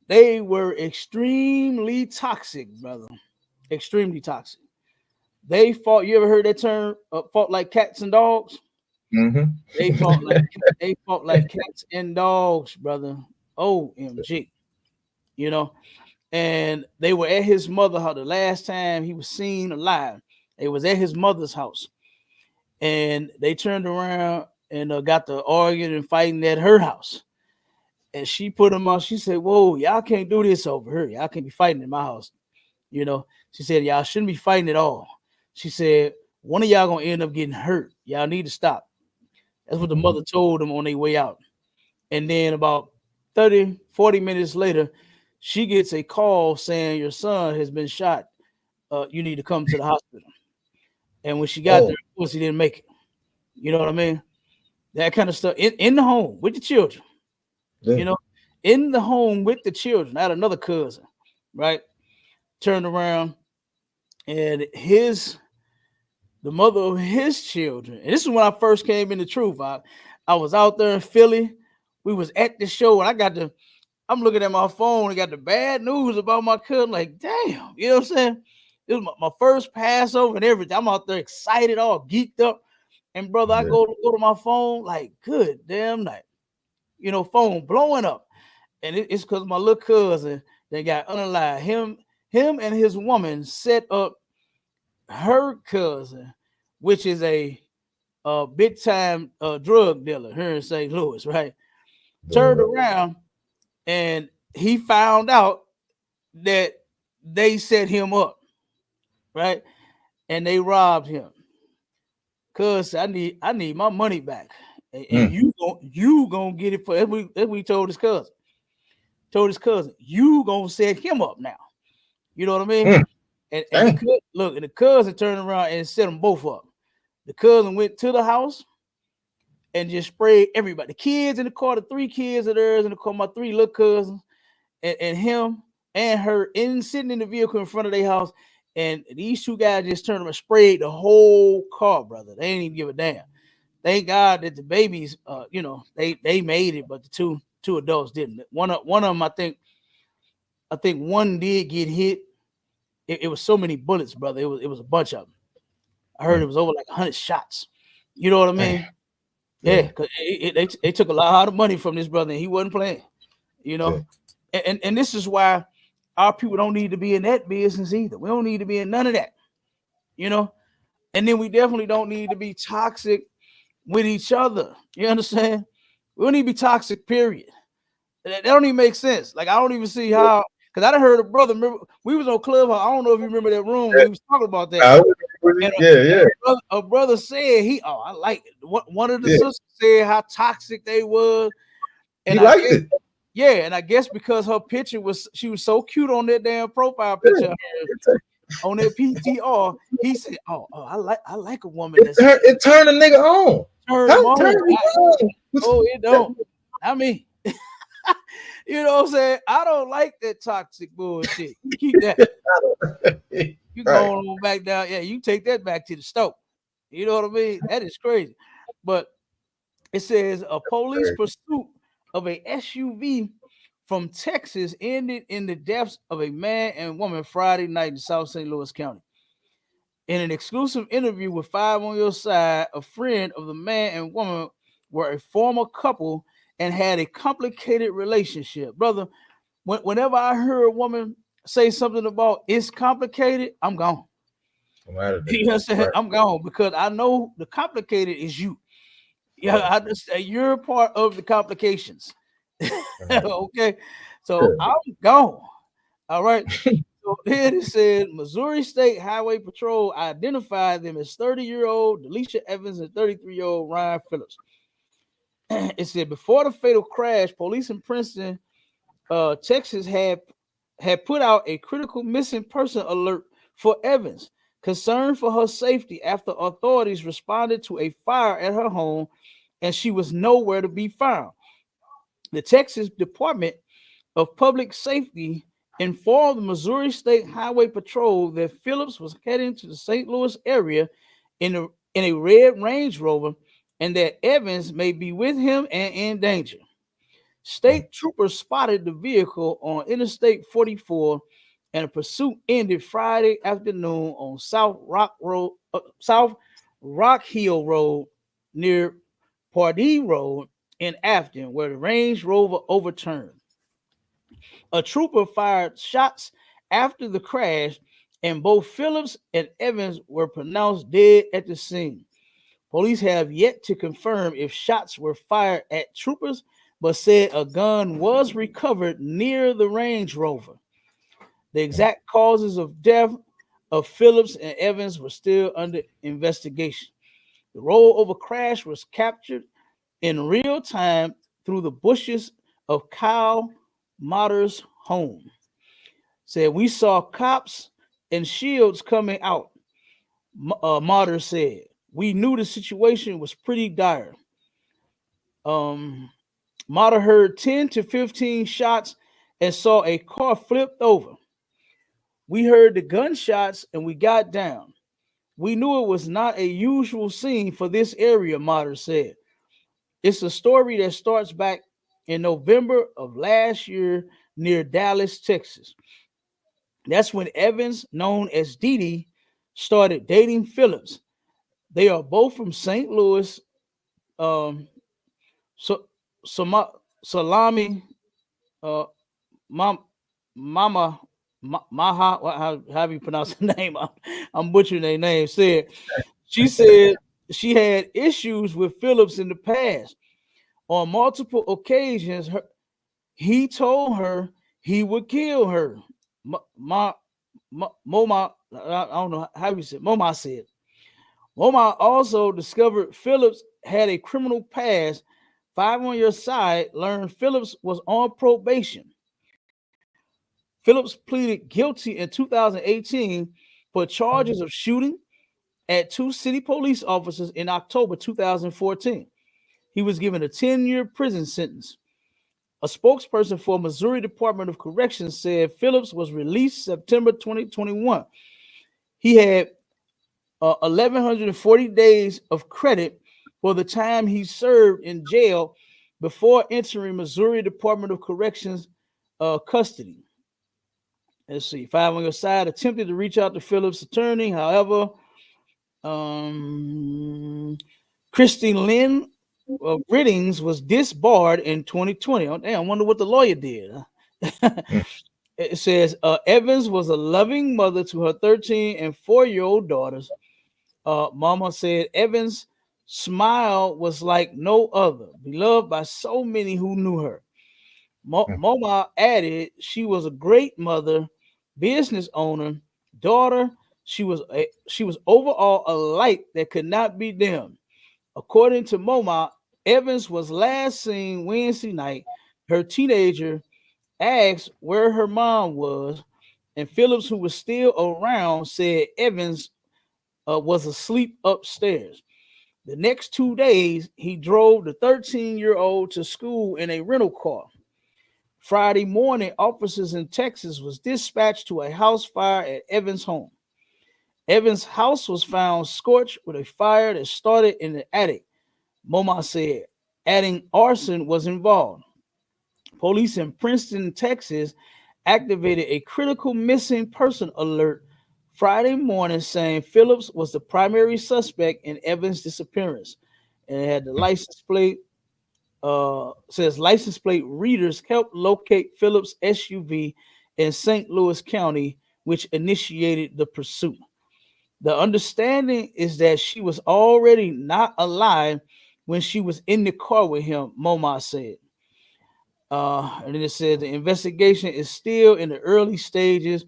They were extremely toxic, brother. Extremely toxic. They fought. You ever heard that term? Fought like cats and dogs. Mm-hmm. They fought like cats and dogs, brother. OMG. You know, and they were at his mother house the last time he was seen alive. It was at his mother's house, and they turned around and got to arguing and fighting at her house. And she put him on. She said, "Whoa, y'all can't do this over here. Y'all can't be fighting in my house." She said, "Y'all shouldn't be fighting at all." She said, "One of y'all gonna end up getting hurt. Y'all need to stop." That's what the Mm-hmm. mother told them on their way out. And then about 30, 40 minutes later, she gets a call saying your son has been shot. You need to come to the hospital. And when she got there, Oh, of course, he didn't make it. You know what I mean? That kind of stuff in the home with the children, yeah. you know, in the home with the children. I had another cousin, right? Turned around and the mother of his children. And this is when I first came into truth. I was out there in Philly. We was at the show, and I'm looking at my phone and got the bad news about my cousin. Like, damn, you know what I'm saying? It was my first Passover and everything. I'm out there excited, all geeked up. And brother, I Yeah. go to my phone, like, good damn night. Phone blowing up. And it's because my little cousin, they got unalive. Him and his woman set up her cousin, which is a big time drug dealer here in St. Louis, right? Turned Bro. around and he found out that they set him up, right? And they robbed him. Cause I need my money back. And Mm. you gonna get it for as we told his cousin. You gonna set him up now. You know what I mean? Mm. And Dang. the cousin turned around and set them both up. The cousin went to the house and just sprayed everybody. The kids in the car, the three kids of theirs in the car, my three little cousins, and him and her sitting in the vehicle in front of their house. And these two guys just turned them and sprayed the whole car, brother. They didn't even give a damn. Thank God that the babies, they made it, but the two adults didn't. One of them, I think one did get hit. It was so many bullets, brother. It was a bunch of them. I heard it Mm. was over like 100 shots. You know what I Dang. mean? Yeah, Yeah. because they took a lot of money from this brother, and he wasn't playing. You Yeah. know, and this is why our people don't need to be in that business either. We don't need to be in none of that. You know, and then we definitely don't need to be toxic with each other. You understand? We don't need to be toxic. Period. That don't even make sense. Like I don't even see how. Because I done heard a brother. Remember, we was on Clubhouse. I don't know if you remember that room. Yeah. We was talking about that. I And yeah. Yeah. a brother said I like it. One of the Yeah. sisters said how toxic they was, He and I liked guess it. yeah, and I guess because her picture she was so cute on that damn profile Yeah. picture It's a, on that PTR. He said, I like a woman that's it turned a nigga on. turned How him it turn on. you on? It don't. I mean, you know what I'm saying? I don't like that toxic bullshit. You keep that. You Right. going on back down. Yeah, you take that back to the stove. You know what I mean? That is crazy. But it says a police pursuit of a SUV from Texas ended in the deaths of a man and woman Friday night in South St. Louis County. In an exclusive interview with Five on Your Side, a friend of the man and woman were a former couple and had a complicated relationship. Brother, whenever I hear a woman say something about it's complicated, I'm gone. I'm out of there. You know what I'm saying? Right. I'm gone because I know the complicated is you. Yeah, Right. I just you're part of the complications. Right. Okay, so Yeah. I'm gone. All right. So then it said Missouri State Highway Patrol identified them as 30-year-old Delisha Evans and 33-year-old Ryan Phillips. It said before the fatal crash, police in Princeton, Texas had put out a critical missing person alert for Evans, concern for her safety after authorities responded to a fire at her home and she was nowhere to be found. The Texas Department of Public Safety informed the Missouri State Highway Patrol that Phillips was heading to the St. Louis area in a red Range Rover and that Evans may be with him and in danger. State troopers spotted the vehicle on Interstate 44, and a pursuit ended Friday afternoon on South Rock Hill Road near Pardee Road in Afton, where the Range Rover overturned. A trooper fired shots after the crash, and both Phillips and Evans were pronounced dead at the scene. Police have yet to confirm if shots were fired at troopers, but said a gun was recovered near the Range Rover. The exact causes of death of Phillips and Evans were still under investigation. The rollover crash was captured in real time through the bushes of Kyle Motter's home. Said we saw cops and shields coming out. Motter said we knew the situation was pretty dire. Motter heard 10 to 15 shots and saw a car flipped over. We heard the gunshots and we got down. We knew it was not a usual scene for this area, Motter said. It's a story that starts back in November of last year near Dallas, Texas. That's when Evans, known as Dee Dee, started dating Phillips. They are both from St. Louis. So, Salami, uh, Mama, Maha, how do you pronounce the name? I'm butchering their name. She said she had issues with Phillips in the past. On multiple occasions, he told her he would kill her. Moma, I don't know how you said. Moma said. Moma also discovered Phillips had a criminal past. Five on Your Side learned Phillips was on probation. Phillips pleaded guilty in 2018 for charges of shooting at two city police officers in October 2014. He was given a 10-year prison sentence. A spokesperson for Missouri Department of Corrections said Phillips was released September 2021. He had 1,140 days of credit for the time he served in jail before entering Missouri Department of Corrections custody. Let's see. Five on Your Side attempted to reach out to Phillips' attorney. However, Christine Lynn Riddings was disbarred in 2020. Oh, damn, I wonder what the lawyer did. It says Evans was a loving mother to her 13 and 4-year-old daughters. Mama said Evans' smile was like no other, beloved by so many who knew her. Mama added she was a great mother, business owner, daughter. She was overall a light that could not be dimmed. According to Moma, Evans was last seen Wednesday night. Her teenager asked where her mom was, and Phillips, who was still around, said Evans was asleep upstairs. The next 2 days, he drove the 13-year-old to school in a rental car. Friday morning, officers in Texas was dispatched to a house fire at Evans' home. Evans' house was found scorched with a fire that started in the attic. Moma said, adding arson was involved. Police in Princeton, Texas, activated a critical missing person alert Friday morning, saying Phillips was the primary suspect in Evans' disappearance. And it had the license plate. Says license plate readers helped locate Phillips' SUV in St. Louis County, which initiated the pursuit. The understanding is that she was already not alive when she was in the car with him, Moma said. And then it said the investigation is still in the early stages.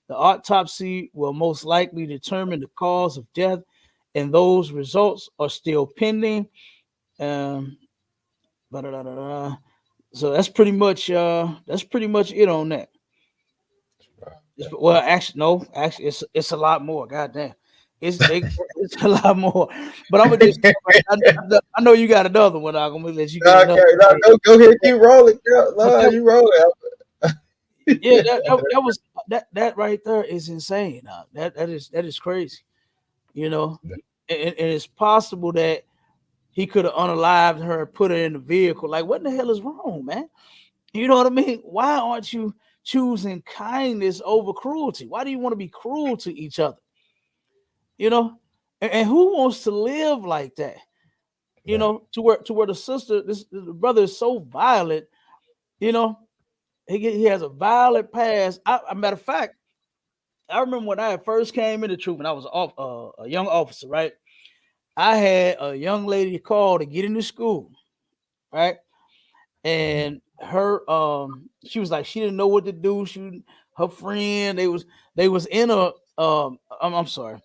The autopsy will most likely determine the cause of death, and those results are still pending. So that's pretty much it on that. Well, actually, no, actually, it's a lot more. God damn. It's a lot more. But I'm gonna just I know you got another one. I'm gonna let you get Okay, another no, one. go ahead, keep rolling, girl. But No, you rolling. yeah, that was that right there is insane. That is crazy. You know, and it's possible that he could have unalived her and put her in the vehicle. Like, what the hell is wrong, man? You know what I mean? Why aren't you choosing kindness over cruelty? Why do you want to be cruel to each other? You know, and who wants to live like that? You Right. know, to where the brother is so violent. You know, he has a violent past. A matter of fact, I remember when I first came into troop and I was a young officer, right? I had a young lady call to get into school, right? And she was like, she didn't know what to do. Her friend, they was in a I'm sorry.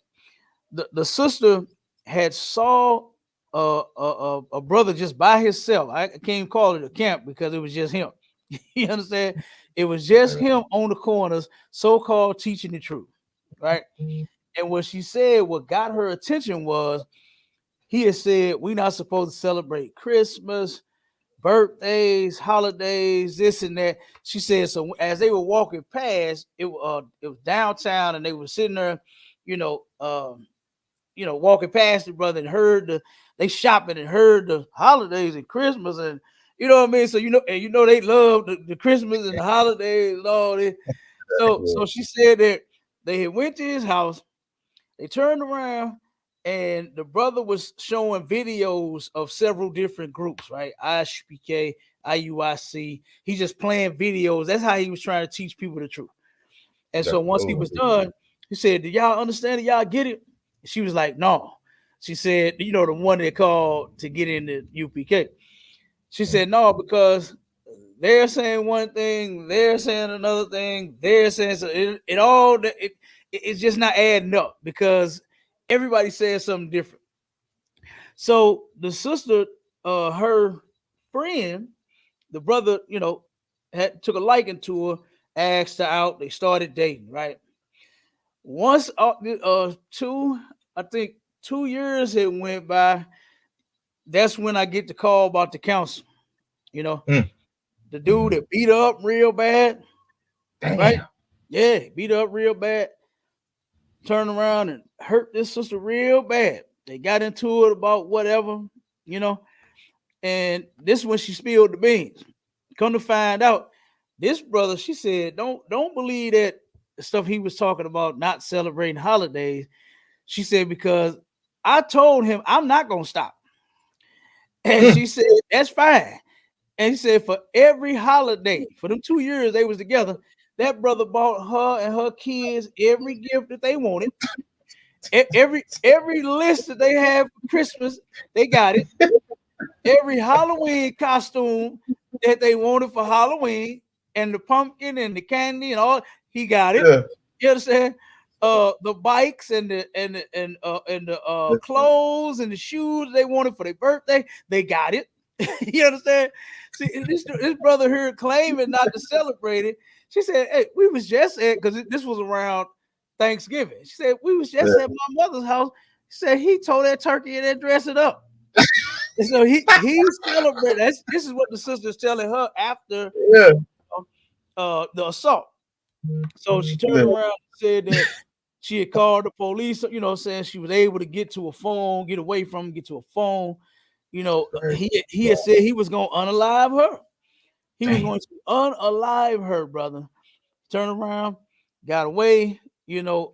The sister had saw a brother just by himself. I can't even call it a camp because it was just him. You understand? It was just Right. him on the corners, so-called teaching the truth, right? And what she said, what got her attention was he had said we're not supposed to celebrate Christmas, birthdays, holidays, this and that. She said so. As they were walking past, it was downtown, and they were sitting there, you know, walking past the brother and heard they shopping and heard the holidays and Christmas and you know what I mean. So they love the Christmas and the holidays and all this. So she said that they had went to his house. They turned around and the brother was showing videos of several different groups, right? ISUPK, IUIC. He's just playing videos. That's how he was trying to teach people the truth. And Yeah. so once he Oh, was done, he said, "Do y'all understand it? Y'all get it?" She was like, "No." She said, the one that called to get into UPK. She said, "No, because they're saying one thing, they're saying another thing, they're saying so it's just not adding up because everybody says something different." So the sister, her friend, the brother, had took a liking to her, asked her out. They started dating, right? Once I think 2 years had went by. That's when I get the call about the counsel. You know, mm, the dude that beat her up real bad, right? damn. Yeah, beat her up real bad. Turned around and hurt this sister real bad. They got into it about whatever, you know. And this is when she spilled the beans. Come to find out, this brother, she said, don't believe that stuff he was talking about, not celebrating holidays. She said, because I told him I'm not gonna stop. And Mm, she said, that's fine. And he said, for every holiday, for them 2 years they was together, that brother bought her and her kids every gift that they wanted. Every list that they had for Christmas, they got it. Every Halloween costume that they wanted for Halloween, and the pumpkin and the candy and all, he got it. yeah. You understand? The bikes and the clothes and the shoes they wanted for their birthday, they got it. You understand? See, this brother here claiming not to celebrate it. She said, "Hey, we was just at because this was around Thanksgiving." She said, "We was just at my mother's house." She said he told that turkey and dress it up. And so he celebrated. This is what the sister's telling her after Yeah. the assault. So she turned Yeah. around and said that she had called the police, saying she was able to get to a phone, get away from him, get to a phone. Crazy. He had said he was going to unalive her. He was Damn. going to unalive her, brother. Turned around, got away, got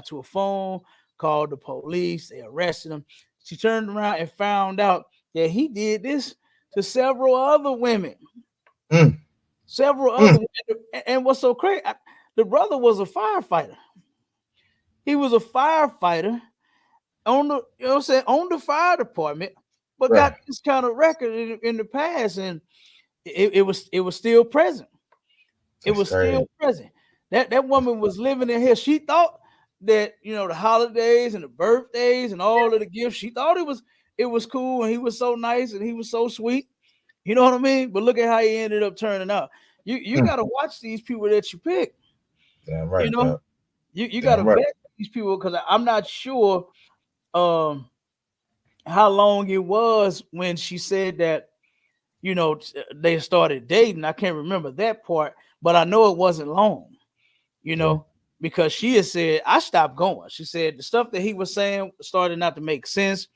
to a phone, called the police, they arrested him. She turned around and found out that he did this to several other women. Mm, Several mm, other and what's so crazy, the brother was a firefighter. He was a firefighter on the on the fire department, but right. got this kind of record in the past, and it was still present. It That's was still crazy. present. That That's woman was living in here. She thought that the holidays and the birthdays and all of the gifts. She thought it was cool, and he was so nice and he was so sweet. You know what I mean? But look at how he ended up turning out. You mm, got to watch these people that you pick. damn You right, know, Doc. you got to Damn right. vet these people, because I'm not sure um how long it was when she said that, they started dating. I can't remember that part, but I know it wasn't long, you Yeah. know, because she had said, I stopped going. She said the stuff that he was saying started not to make sense,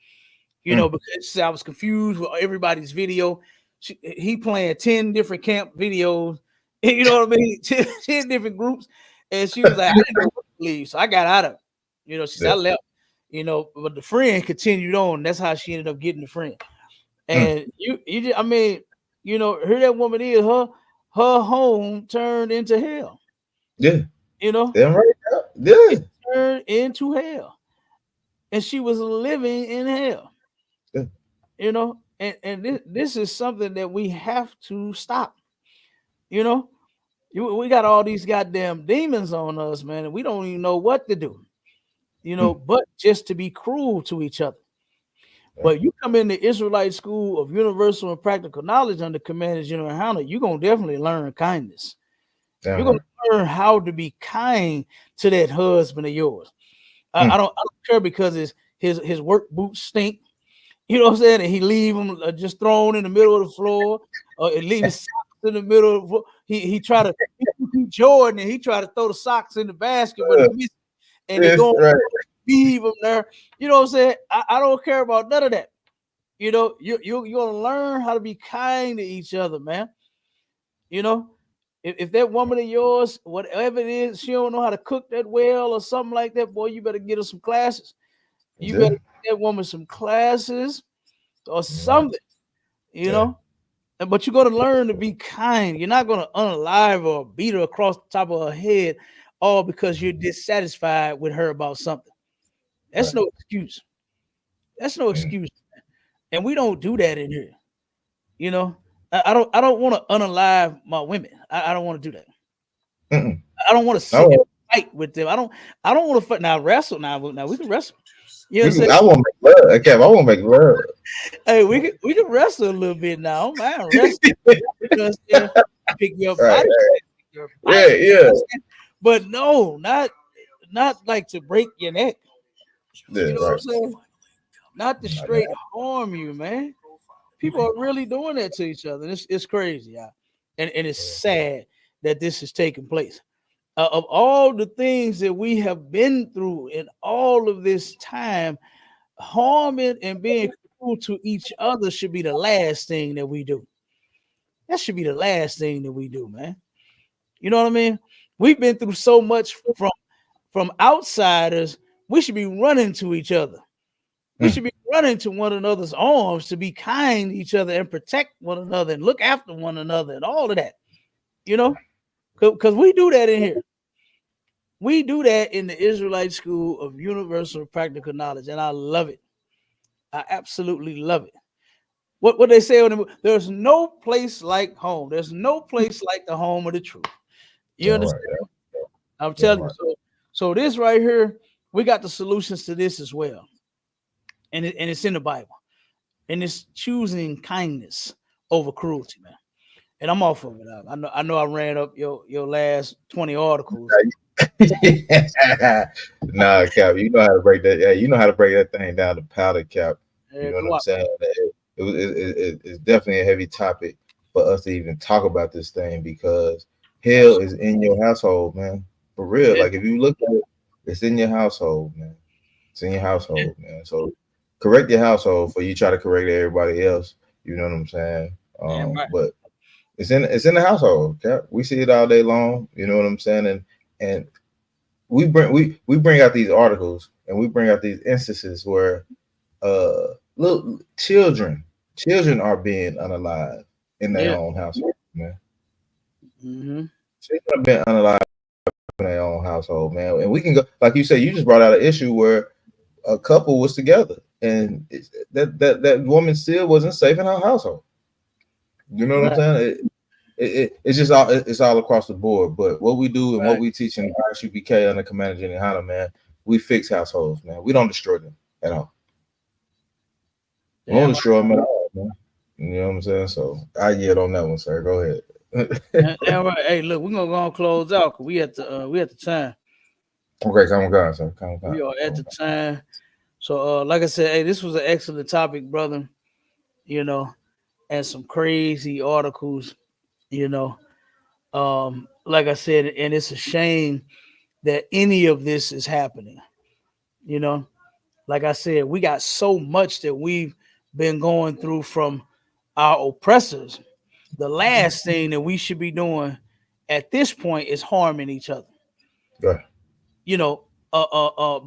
because she said I was confused with everybody's video. He playing 10 different camp videos, you know what I mean? 10 different groups. And she was like, I didn't know what to believe. So I got out of it. She said, I Yeah. left, but the friend continued on. That's how she ended up getting the friend. Mm. And I mean, who that woman is, her home turned into hell. Yeah. You know, Damn right. Yeah. it turned into hell, and she was living in hell. Yeah. And this is something that we have to stop. You know, we got all these goddamn demons on us, man, and we don't even know what to do. Mm. But just to be cruel to each other. Yeah. But you come in the Israelite school of universal and practical knowledge under Commander General HANNA, you're gonna definitely learn kindness. Damn You're gonna right. learn how to be kind to that husband of yours. I, Mm. I don't I don't care because his work boots stink. You know what I'm saying? And he leave them just thrown in the middle of the floor, or leave his socks in the middle of the floor. He try to he Jordan and he try to throw the socks in the basket, but he missed, and they Yes, go right. leave them there. You know what I'm saying? I don't care about none of that. You're gonna learn how to be kind to each other, man. You know, if that woman of yours, whatever it is, she don't know how to cook that well or something like that, boy, you better get her some classes. You Yeah. better get that woman some classes or Right. something, you Yeah. know. But you're gonna learn to be kind. You're not gonna unalive or beat her across the top of her head, all because you're dissatisfied with her about something. That's Right. no excuse. That's no Mm. excuse. And we don't do that in here. You know, I don't want to unalive my women. I don't want to do that. Mm-mm. I don't want to sit and No, fight with them. I don't want to fight now. Wrestle now. Now we can wrestle. You know what I'm saying? I want to make love. Okay, I want to make love. Hey, we can wrestle a little bit now. I don't mind wrestling. You know what I'm saying? Pick your Right. body, pick your Yeah. bite. You know Yeah. what I'm saying? But no, not like to break your neck. Yeah. You know what Right. I'm saying? Not to Like that. straight harm you, man. People are really doing that to each other. It's crazy, yeah. And it's sad that this is taking place. Of all the things that we have been through in all of this time, harming and being cruel to each other should be the last thing that we do. That should be the last thing that we do, man. You know what I mean? We've been through so much from outsiders. We should be running to each other. We Mm. should be running to one another's arms to be kind to each other and protect one another and look after one another and all of that. You know, because we do that in here. We do that in the Israelite School of Universal Practical Knowledge, and I love it. I absolutely love it. What they say on the there's no place like home. There's no place like the home of the truth. You Damn right. understand? I'm Yeah. Damn telling you. right. So this right here, we got the solutions to this as well, and it's in the Bible, and it's choosing kindness over cruelty, man. And I'm off of it. I know I ran up your last 20 articles. Nah, Cap, you know how to break that. Yeah, you know how to break that thing down to powder, Cap. You know what Go I'm out. saying? It's definitely a heavy topic for us to even talk about this thing because hell is in your household, man. For real. Yeah, Like if you look at it, it's in your household, man. It's in your household, man. So correct your household for you try to correct everybody else. You know what I'm saying? damn right. But it's in the household, Cap. We see it all day long. You know what I'm saying? And we bring out these articles and we bring out these instances where little children are being unalive in their Yeah. own household, man. Mm-hmm. Children are being unalive in their own household, man. And we can go like you said, you just brought out an issue where a couple was together and that woman still wasn't safe in her household. You know what I'm Right. saying? It's just it's all across the board. But what we do and what Right. we teach in ISUPK under Commander Jenny Hanna, man, we fix households, man. We don't destroy them at all. We don't Damn right. destroy them at all, man. You know what I'm saying? So I get on that one, sir. Go ahead. Damn right. Hey, look, we're gonna go and close out because we at the time. Okay, come on, God, sir. Come on, We God. are at the time. So like I said, hey, this was an excellent topic, brother. You know, and some crazy articles, you know. Like I said, and it's a shame that any of this is happening. You know, like I said, we got so much that we've been going through from our oppressors. The last thing that we should be doing at this point is harming each other. Yeah. You know,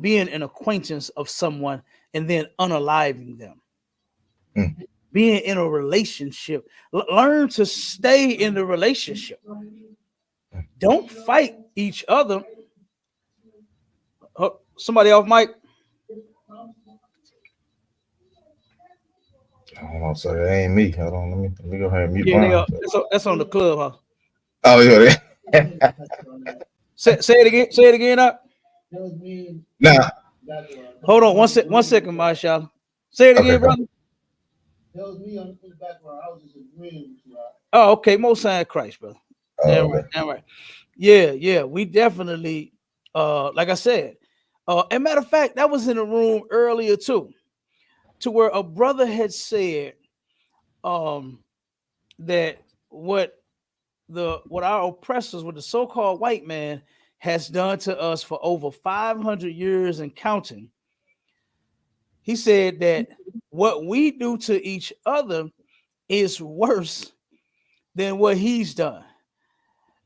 being an acquaintance of someone and then unaliving them. Mm. Being in a relationship, learn to stay in the relationship. Don't fight each other. Somebody off mic. I don't know, sir. That ain't me. Hold on, let me go ahead and mute Yeah, they mine. are. That's on the clubhouse. Oh, yeah. Say it again. Say it again. Up. Nah. Hold on. 1 second, Marshall. Say it Okay, again, go. brother. Oh, okay. Most High Christ, brother. Oh, Damn right. okay. Damn right. Yeah. We definitely, like I said, and matter of fact, that was in the room earlier too, to where a brother had said, that what our oppressors, what the so-called white man has done to us for over 500 years and counting. He said that what we do to each other is worse than what he's done.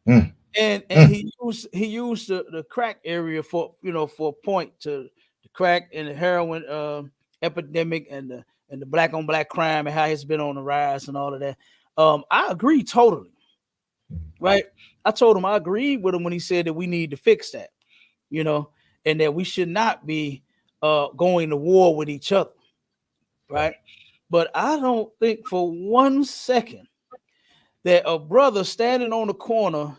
Mm. And Mm. he used the crack area for for a point to the crack and the heroin epidemic and the black on black crime and how it's been on the rise and all of that. I agree totally. Right. I told him I agreed with him when he said that we need to fix that, you know, and that we should not be going to war with each other. Right. But I don't think for 1 second that a brother standing on the corner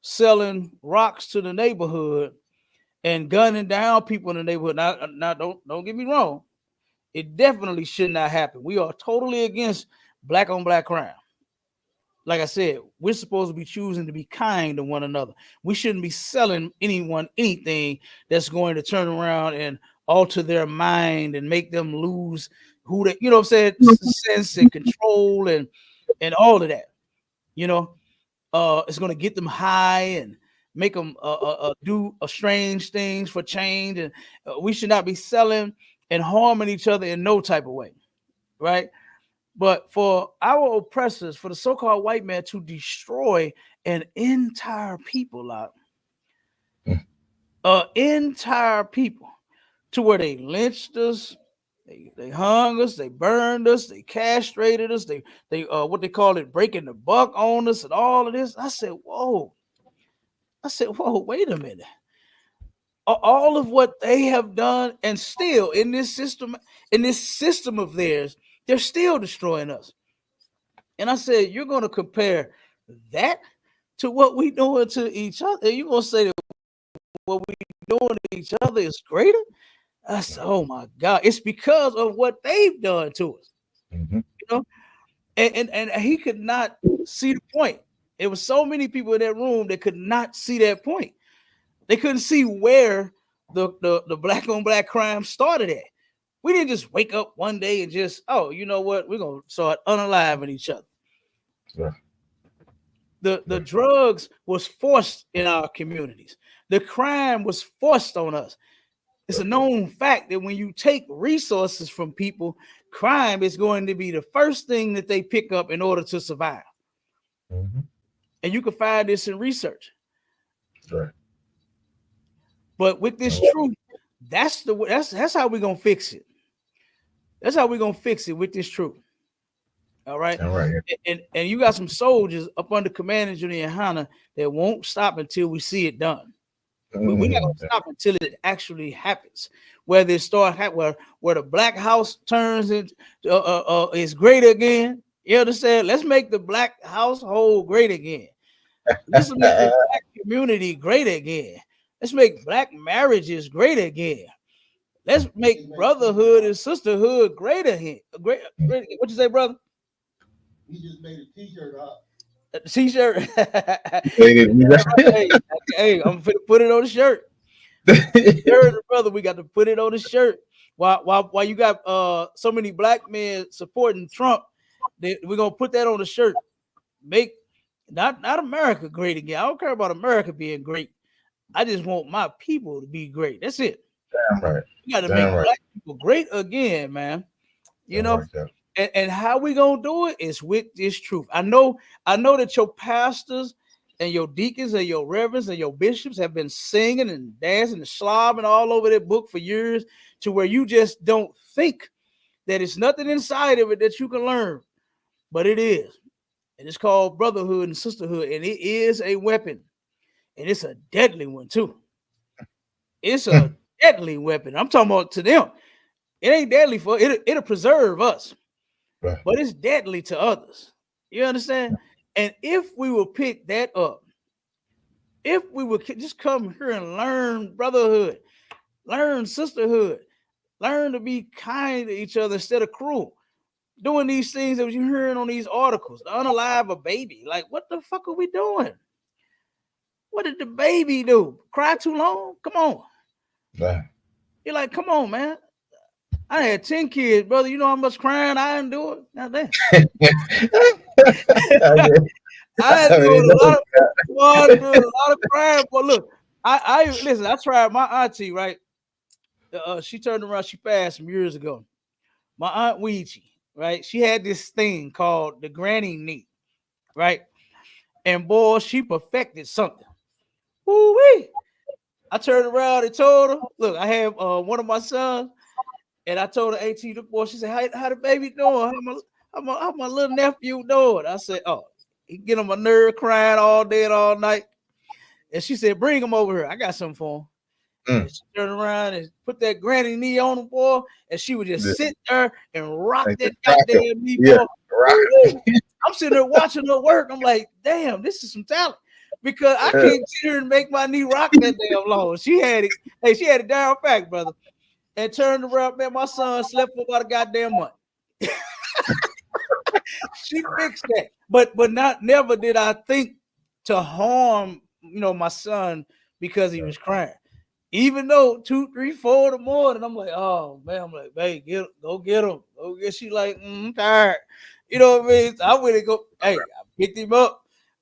selling rocks to the neighborhood and gunning down people in the neighborhood. Now don't get me wrong. It definitely should not happen. We are totally against black on black crime. Like I said, we're supposed to be choosing to be kind to one another. We shouldn't be selling anyone anything that's going to turn around and alter their mind and make them lose who they, what I'm saying, sense and control and all of that. You know, it's going to get them high and make them do strange things for change. And we should not be selling and harming each other in no type of way, right? But for our oppressors, for the so-called white man to destroy an entire people, entire people, to where they lynched us, they hung us, they burned us, they castrated us, they what they call it, breaking the buck on us, and all of this. I said, whoa. Wait a minute. All of what they have done, and still in this system of theirs, they're still destroying us. And I said, you're going to compare that to what we doing to each other? You're going to say that what we doing to each other is greater? I said, oh my God, it's because of what they've done to us. Mm-hmm. You know, and he could not see the point. There was so many people in that room that could not see that point. They couldn't see where the black on black crime started at. We didn't just wake up one day and just, oh, you know what, we're gonna start unaliving each other. Yeah. The drugs was forced in our communities. The crime was forced on us. It's a known fact that when you take resources from people, crime is going to be the first thing that they pick up in order to survive. Mm-hmm. And you can find this in research. Right. But with this truth, that's how we're gonna fix it. That's how we're gonna fix it with this truth. All right. All right. And you got some soldiers up under command of YAHANNA that won't stop until we see it done. We're not gonna stop until it actually happens. Whether it start where the black house turns into is great again. You understand? Let's make the black household great again. Let's make the black community great again. Let's make black marriages great again. Let's make brotherhood and sisterhood great again. Great. What you say, brother? He just made a t-shirt up. T-shirt. Hey, Hey, I'm gonna put it on the shirt. You heard the brother. We got to put it on the shirt. While you got so many black men supporting Trump, we're gonna put that on the shirt. Make not America great again. I don't care about America being great. I just want my people to be great. That's it. Damn right. We got to Damn make right. black people great again, man. You Damn know, right, Cap. and how we gonna do it is with this truth. I know that your pastors and your deacons and your reverends and your bishops have been singing and dancing and slobbing all over that book for years, to where you just don't think that it's nothing inside of it that you can learn, but it is. And it's called brotherhood and sisterhood, and it is a weapon, and it's a deadly one too. It's a deadly weapon. I'm talking about to them. It ain't deadly for it. It'll preserve us, Right. but it's deadly to others. You understand? And if we will pick that up, if we would just come here and learn brotherhood, learn sisterhood, learn to be kind to each other instead of cruel, doing these things that you're hearing on these articles, to unalive a baby. Like, what the fuck are we doing? What did the baby do? Cry too long? Come on. Right. You're like, come on, man. I had 10 kids, brother. You know how much crying I didn't do it? Now damn. I had to do a lot of crying. But look, I listen, I tried my auntie, right? She turned around, she passed some years ago. My aunt Ouija, right? She had this thing called the granny knee, right? And boy, she perfected something. Woo-wee. I turned around and told her, look, I have one of my sons, and I told her, AT, the boy, she said, how the baby doing? How my little nephew doing? I said, oh, he get on my nerve crying all day and all night. And she said, bring him over here. I got something for him. And she turned around and put that granny knee on him, boy, and she would just sit there and rock that goddamn knee, boy. I'm sitting there watching her work. I'm like, damn, this is some talent. Because I can't sit here and make my knee rock that damn long. She had it. Hey, she had it down fact, brother. And turned around, man. My son slept for about a goddamn month. She fixed that. But never did I think to harm, my son because he was crying. Even though 2, 3, 4 in the morning, I'm like, oh man, I'm like, hey, go get him. Go get. She like, I'm tired. You know what I mean? So I went and go, hey, I picked him up.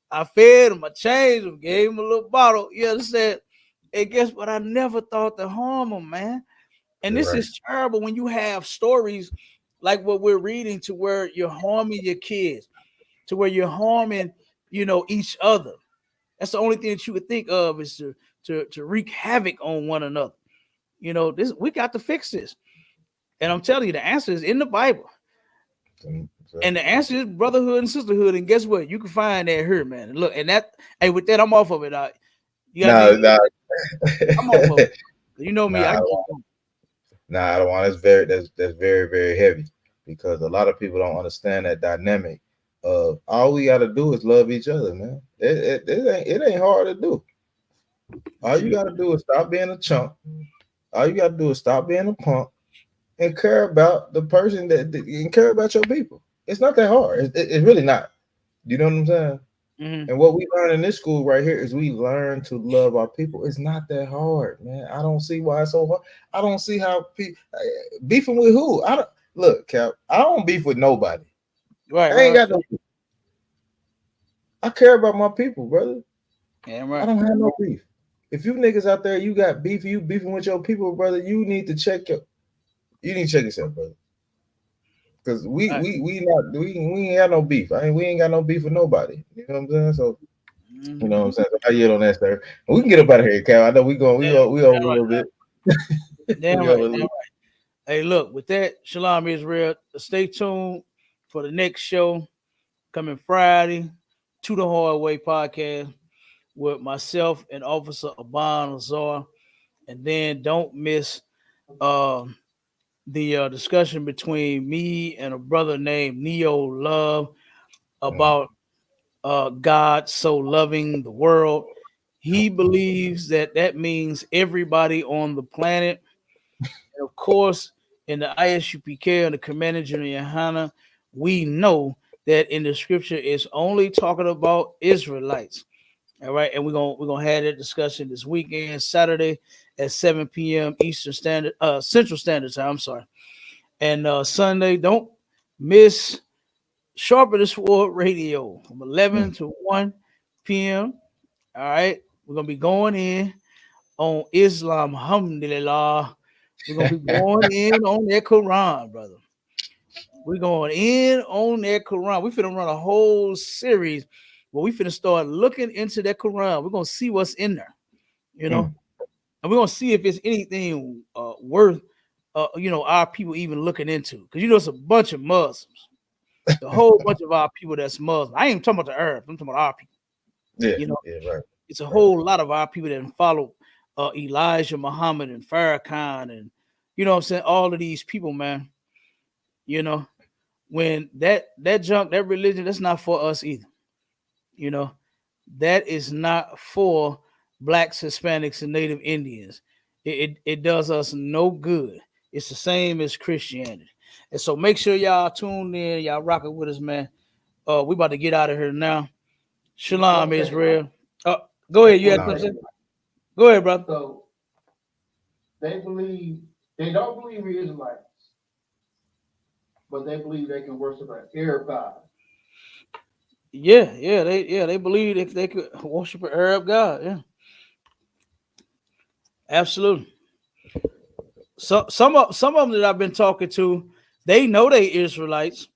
I fed him, I changed him, gave him a little bottle. You understand? And guess what? I never thought to harm him, man. And this is terrible when you have stories like what we're reading, to where you're harming your kids, to where you're harming, each other. That's the only thing that you could think of, is to wreak havoc on one another. This, we got to fix this. And I'm telling you, the answer is in the Bible. And the answer is brotherhood and sisterhood. And guess what? You can find that here, man. And look, and that, hey, with that, I'm off of it. I'm off of it. You know me. I don't want. That's very, very heavy, because a lot of people don't understand that dynamic of all we got to do is love each other, man. It ain't hard to do. All you got to do is stop being a chump. All you got to do is stop being a punk and care about the person and care about your people. It's not that hard. It's really not. You know what I'm saying? Mm-hmm. And what we learn in this school right here is we learn to love our people. It's not that hard, man. I don't see why it's so hard. I don't see how people beefing with who. I don't look, Cap. I don't beef with nobody. Right. I ain't got no beef. I care about my people, brother. Yeah, right. I don't have no beef. If you niggas out there, you got beef, you beefing with your people, brother, you need to check yourself, brother. Because we ain't got no beef. We ain't got no beef with nobody. You know what I'm saying? So you know what I'm saying? So I yield on that, sir. We can get up out of here, Cal. I know we over a little bit. Damn right. Hey, look, with that, Shalom Israel. Stay tuned for the next show coming Friday, To the Hard Way podcast with myself and Officer Aban Lazar. And then don't miss the discussion between me and a brother named Neo Love about God so loving the world. He believes that means everybody on the planet. And of course, in the ISUPK and the Commander General YAHANNA, we know that in the scripture it's only talking about Israelites. All right, and we're gonna have that discussion this weekend, Saturday at 7 p.m. Central Standard Time. I'm sorry. And Sunday, don't miss Sharper the Sword Radio from 11 to 1 p.m. All right. We're going to be going in on Islam. Alhamdulillah. We're going to be going in on that Quran, brother. We're going in on that Quran. We're finna run a whole series where we finna start looking into that Quran. We're going to see what's in there, you know, and we're going to see if it's anything worth, our people even looking into. Because, it's a bunch of Muslims, a whole bunch of our people that's Muslim. I ain't even talking about the Arabs. I'm talking about our people. Yeah, right. It's a whole lot of our people that follow Elijah Muhammad and Farrakhan and, what I'm saying, all of these people, man, when that junk, that religion, that's not for us either. That is not for Blacks, Hispanics, and Native Indians. It does us no good. It's the same as Christianity. And so make sure y'all tuned in, y'all rocking with us, man. We about to get out of here now. Shalom, Israel. Go ahead. You had something? Go ahead, brother. So they don't believe we're Israelites, but they believe they can worship an Arab god. Yeah, they believe if they could worship an Arab god. Yeah, absolutely. So some of them that I've been talking to, they know they Israelites,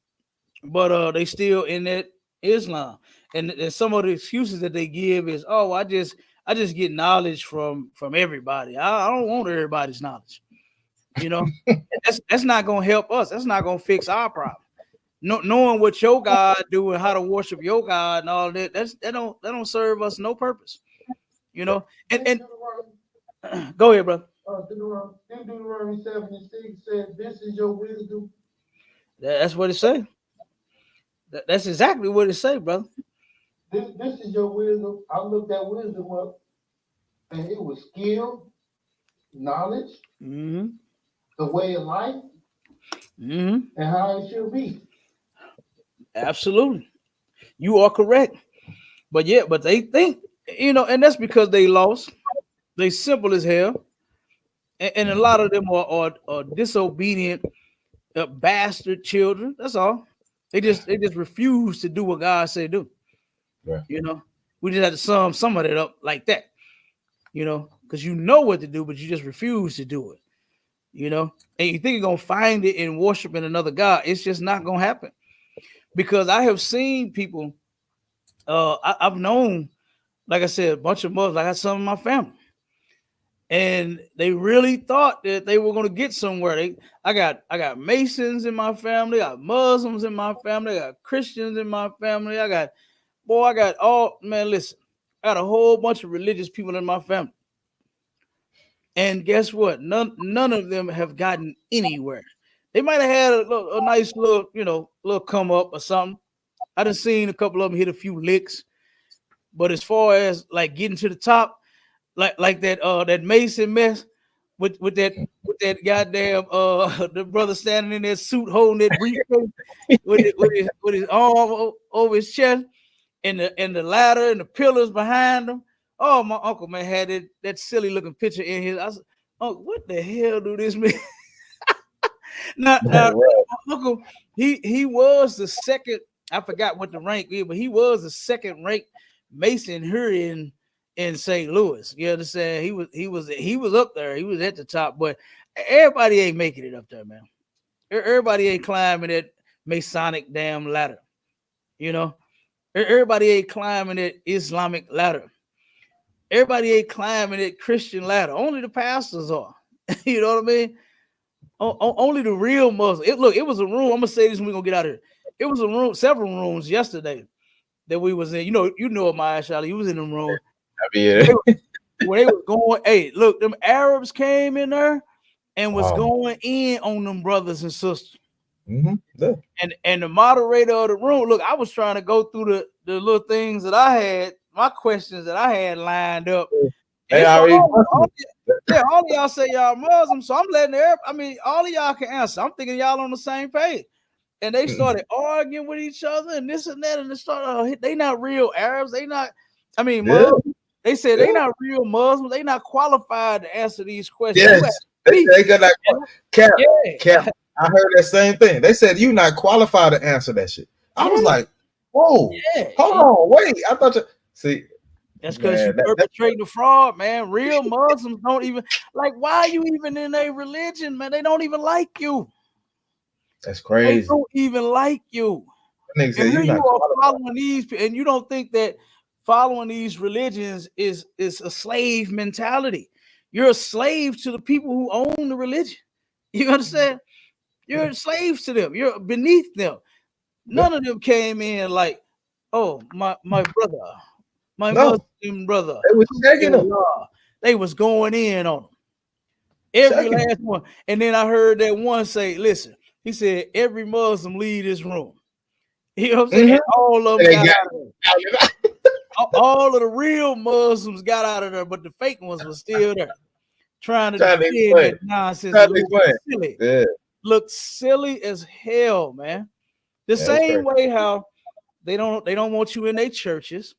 but they still in that Islam. And some of the excuses that they give is, oh, I just get knowledge from everybody. I don't want everybody's knowledge. That's not gonna help us. That's not gonna fix our problem. Knowing what your God do and how to worship your God and all that, that don't serve us no purpose. And go ahead, brother. Deuteronomy 7:6 said, "This is your wisdom." That's what it say. That's exactly what it say, brother. This is your wisdom. I looked that wisdom up, and it was skill, knowledge, the way of life, and how it should be. Absolutely, you are correct. But they think, and that's because they lost. They simple as hell, and a lot of them are disobedient, bastard children. That's all. They just refuse to do what God say do. Right. We just had to sum some of it up like that. Because you know what to do, but you just refuse to do it. And you think you're gonna find it in worshiping another God. It's just not gonna happen. Because I have seen people. I've known, like I said, a bunch of Muslims. I got some in my family. And they really thought that they were going to get somewhere. I got Masons in my family. I got Muslims in my family. I got Christians in my family. I got listen, I got a whole bunch of religious people in my family. And guess what? None of them have gotten anywhere. They might have had a nice little come up or something. I done seen a couple of them hit a few licks. But as far as like getting to the top, like that Mason mess with that goddamn the brother standing in that suit holding that briefcase with his arm over his chest and the ladder and the pillars behind him. Oh, my uncle, man, had that silly looking picture in his. I said, oh, what the hell do this mean? now my uncle, he was the second. I forgot what the rank is, but he was the second ranked Mason here in St. Louis. You understand? He was up there. He was at the top, but everybody ain't making it up there, man. Everybody ain't climbing that Masonic damn ladder. Everybody ain't climbing that Islamic ladder. Everybody ain't climbing that Christian ladder. Only the pastors are. You know what I mean? Only the real Muslims. It was a room. I'm gonna say this when we're gonna get out of here. It was a room, several rooms yesterday that we was in. You know Maya Shali. He was in the room. Where they was going, hey, look, them Arabs came in there and was going in on them brothers and sisters. Yeah. And the moderator of the room, look, I was trying to go through the little things that I had, my questions that I had lined up. Hey, all of y'all say y'all Muslim, so I'm letting all of y'all can answer. I'm thinking y'all on the same page. And they started arguing with each other and this and that, and they started, they not real Arabs. They not, Muslims. They said they not real Muslims. They not qualified to answer these questions. Yes, they got that cap. Cap. I heard that same thing. They said you not qualified to answer that shit. I was like, whoa, hold on, wait. I thought you see. That's because you perpetrating the fraud, man. Real Muslims don't even like. Why are you even in a religion, man? They don't even like you. That's crazy. They don't even like you. And here you are following these, and you don't think that following these religions is a slave mentality. You're a slave to the people who own the religion. You understand? You're slaves to them. You're beneath them. None of them came in like, oh, my brother, my Muslim brother. They was checking them. They was going in on them. Every last one. And then I heard that one say, listen, he said, every Muslim leave this room. You know what I'm saying? And all of them got out of there. All of the real Muslims got out of there, but the fake ones were still there. Trying to defend that nonsense. Look silly as hell, man. The same way how they don't want you in their churches.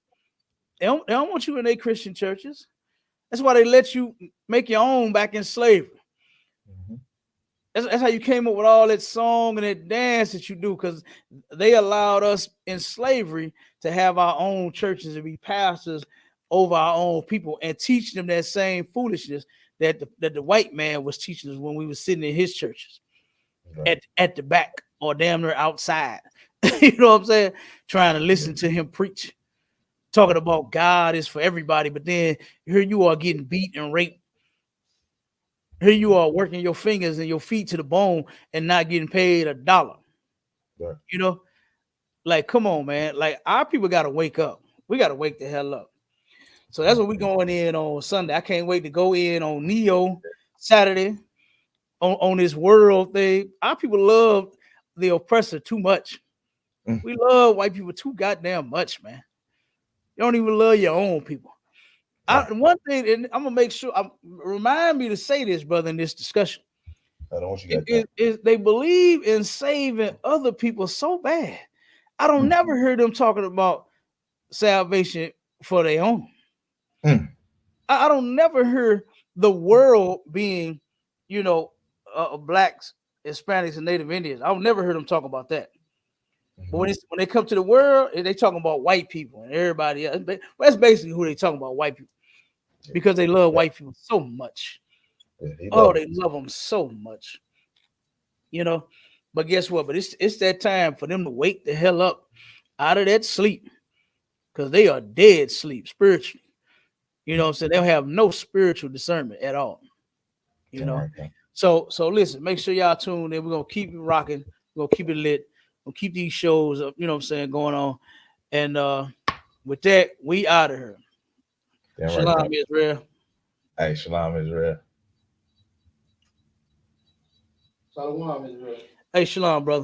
They don't want you in their Christian churches. That's why they let you make your own back in slavery. That's how you came up with all that song and that dance that you do, because they allowed us in slavery to have our own churches and be pastors over our own people and teach them that same foolishness that the white man was teaching us when we were sitting in his churches at the back or damn near outside. You know what I'm saying? Trying to listen to him preach, talking about God is for everybody, but then here you are getting beat and raped. Here you are working your fingers and your feet to the bone and not getting paid $1. Right. You know, like, come on, man. Like, our people got to wake up. We got to wake the hell up. So that's what we're going in on Sunday. I can't wait to go in on Neo Saturday on this world thing. Our people love the oppressor too much. We love white people too goddamn much, man. You don't even love your own people. One thing, and I'm gonna make sure, remind me to say this, brother, in this discussion. I don't want you is they believe in saving other people so bad. I don't never hear them talking about salvation for their own. I don't never hear the world being, you know, blacks, Hispanics, and Native Indians. I've never heard them talk about that. But when they come to the world, they talking about white people and everybody else. That's basically who they talking about, white people, because they love white people so much. They love them so much, you know. But guess what? But it's that time for them to wake the hell up out of that sleep, because they are dead sleep spiritually. You know what I'm saying? They'll have no spiritual discernment at all. You know. So listen, make sure y'all tune in. We're gonna keep it rocking. We're gonna keep it lit. We'll keep these shows up, you know what I'm saying, going on. And with that, we out of here. Shalom, Israel. Hey, shalom, Israel. Shalom, Israel. Hey, shalom, brother.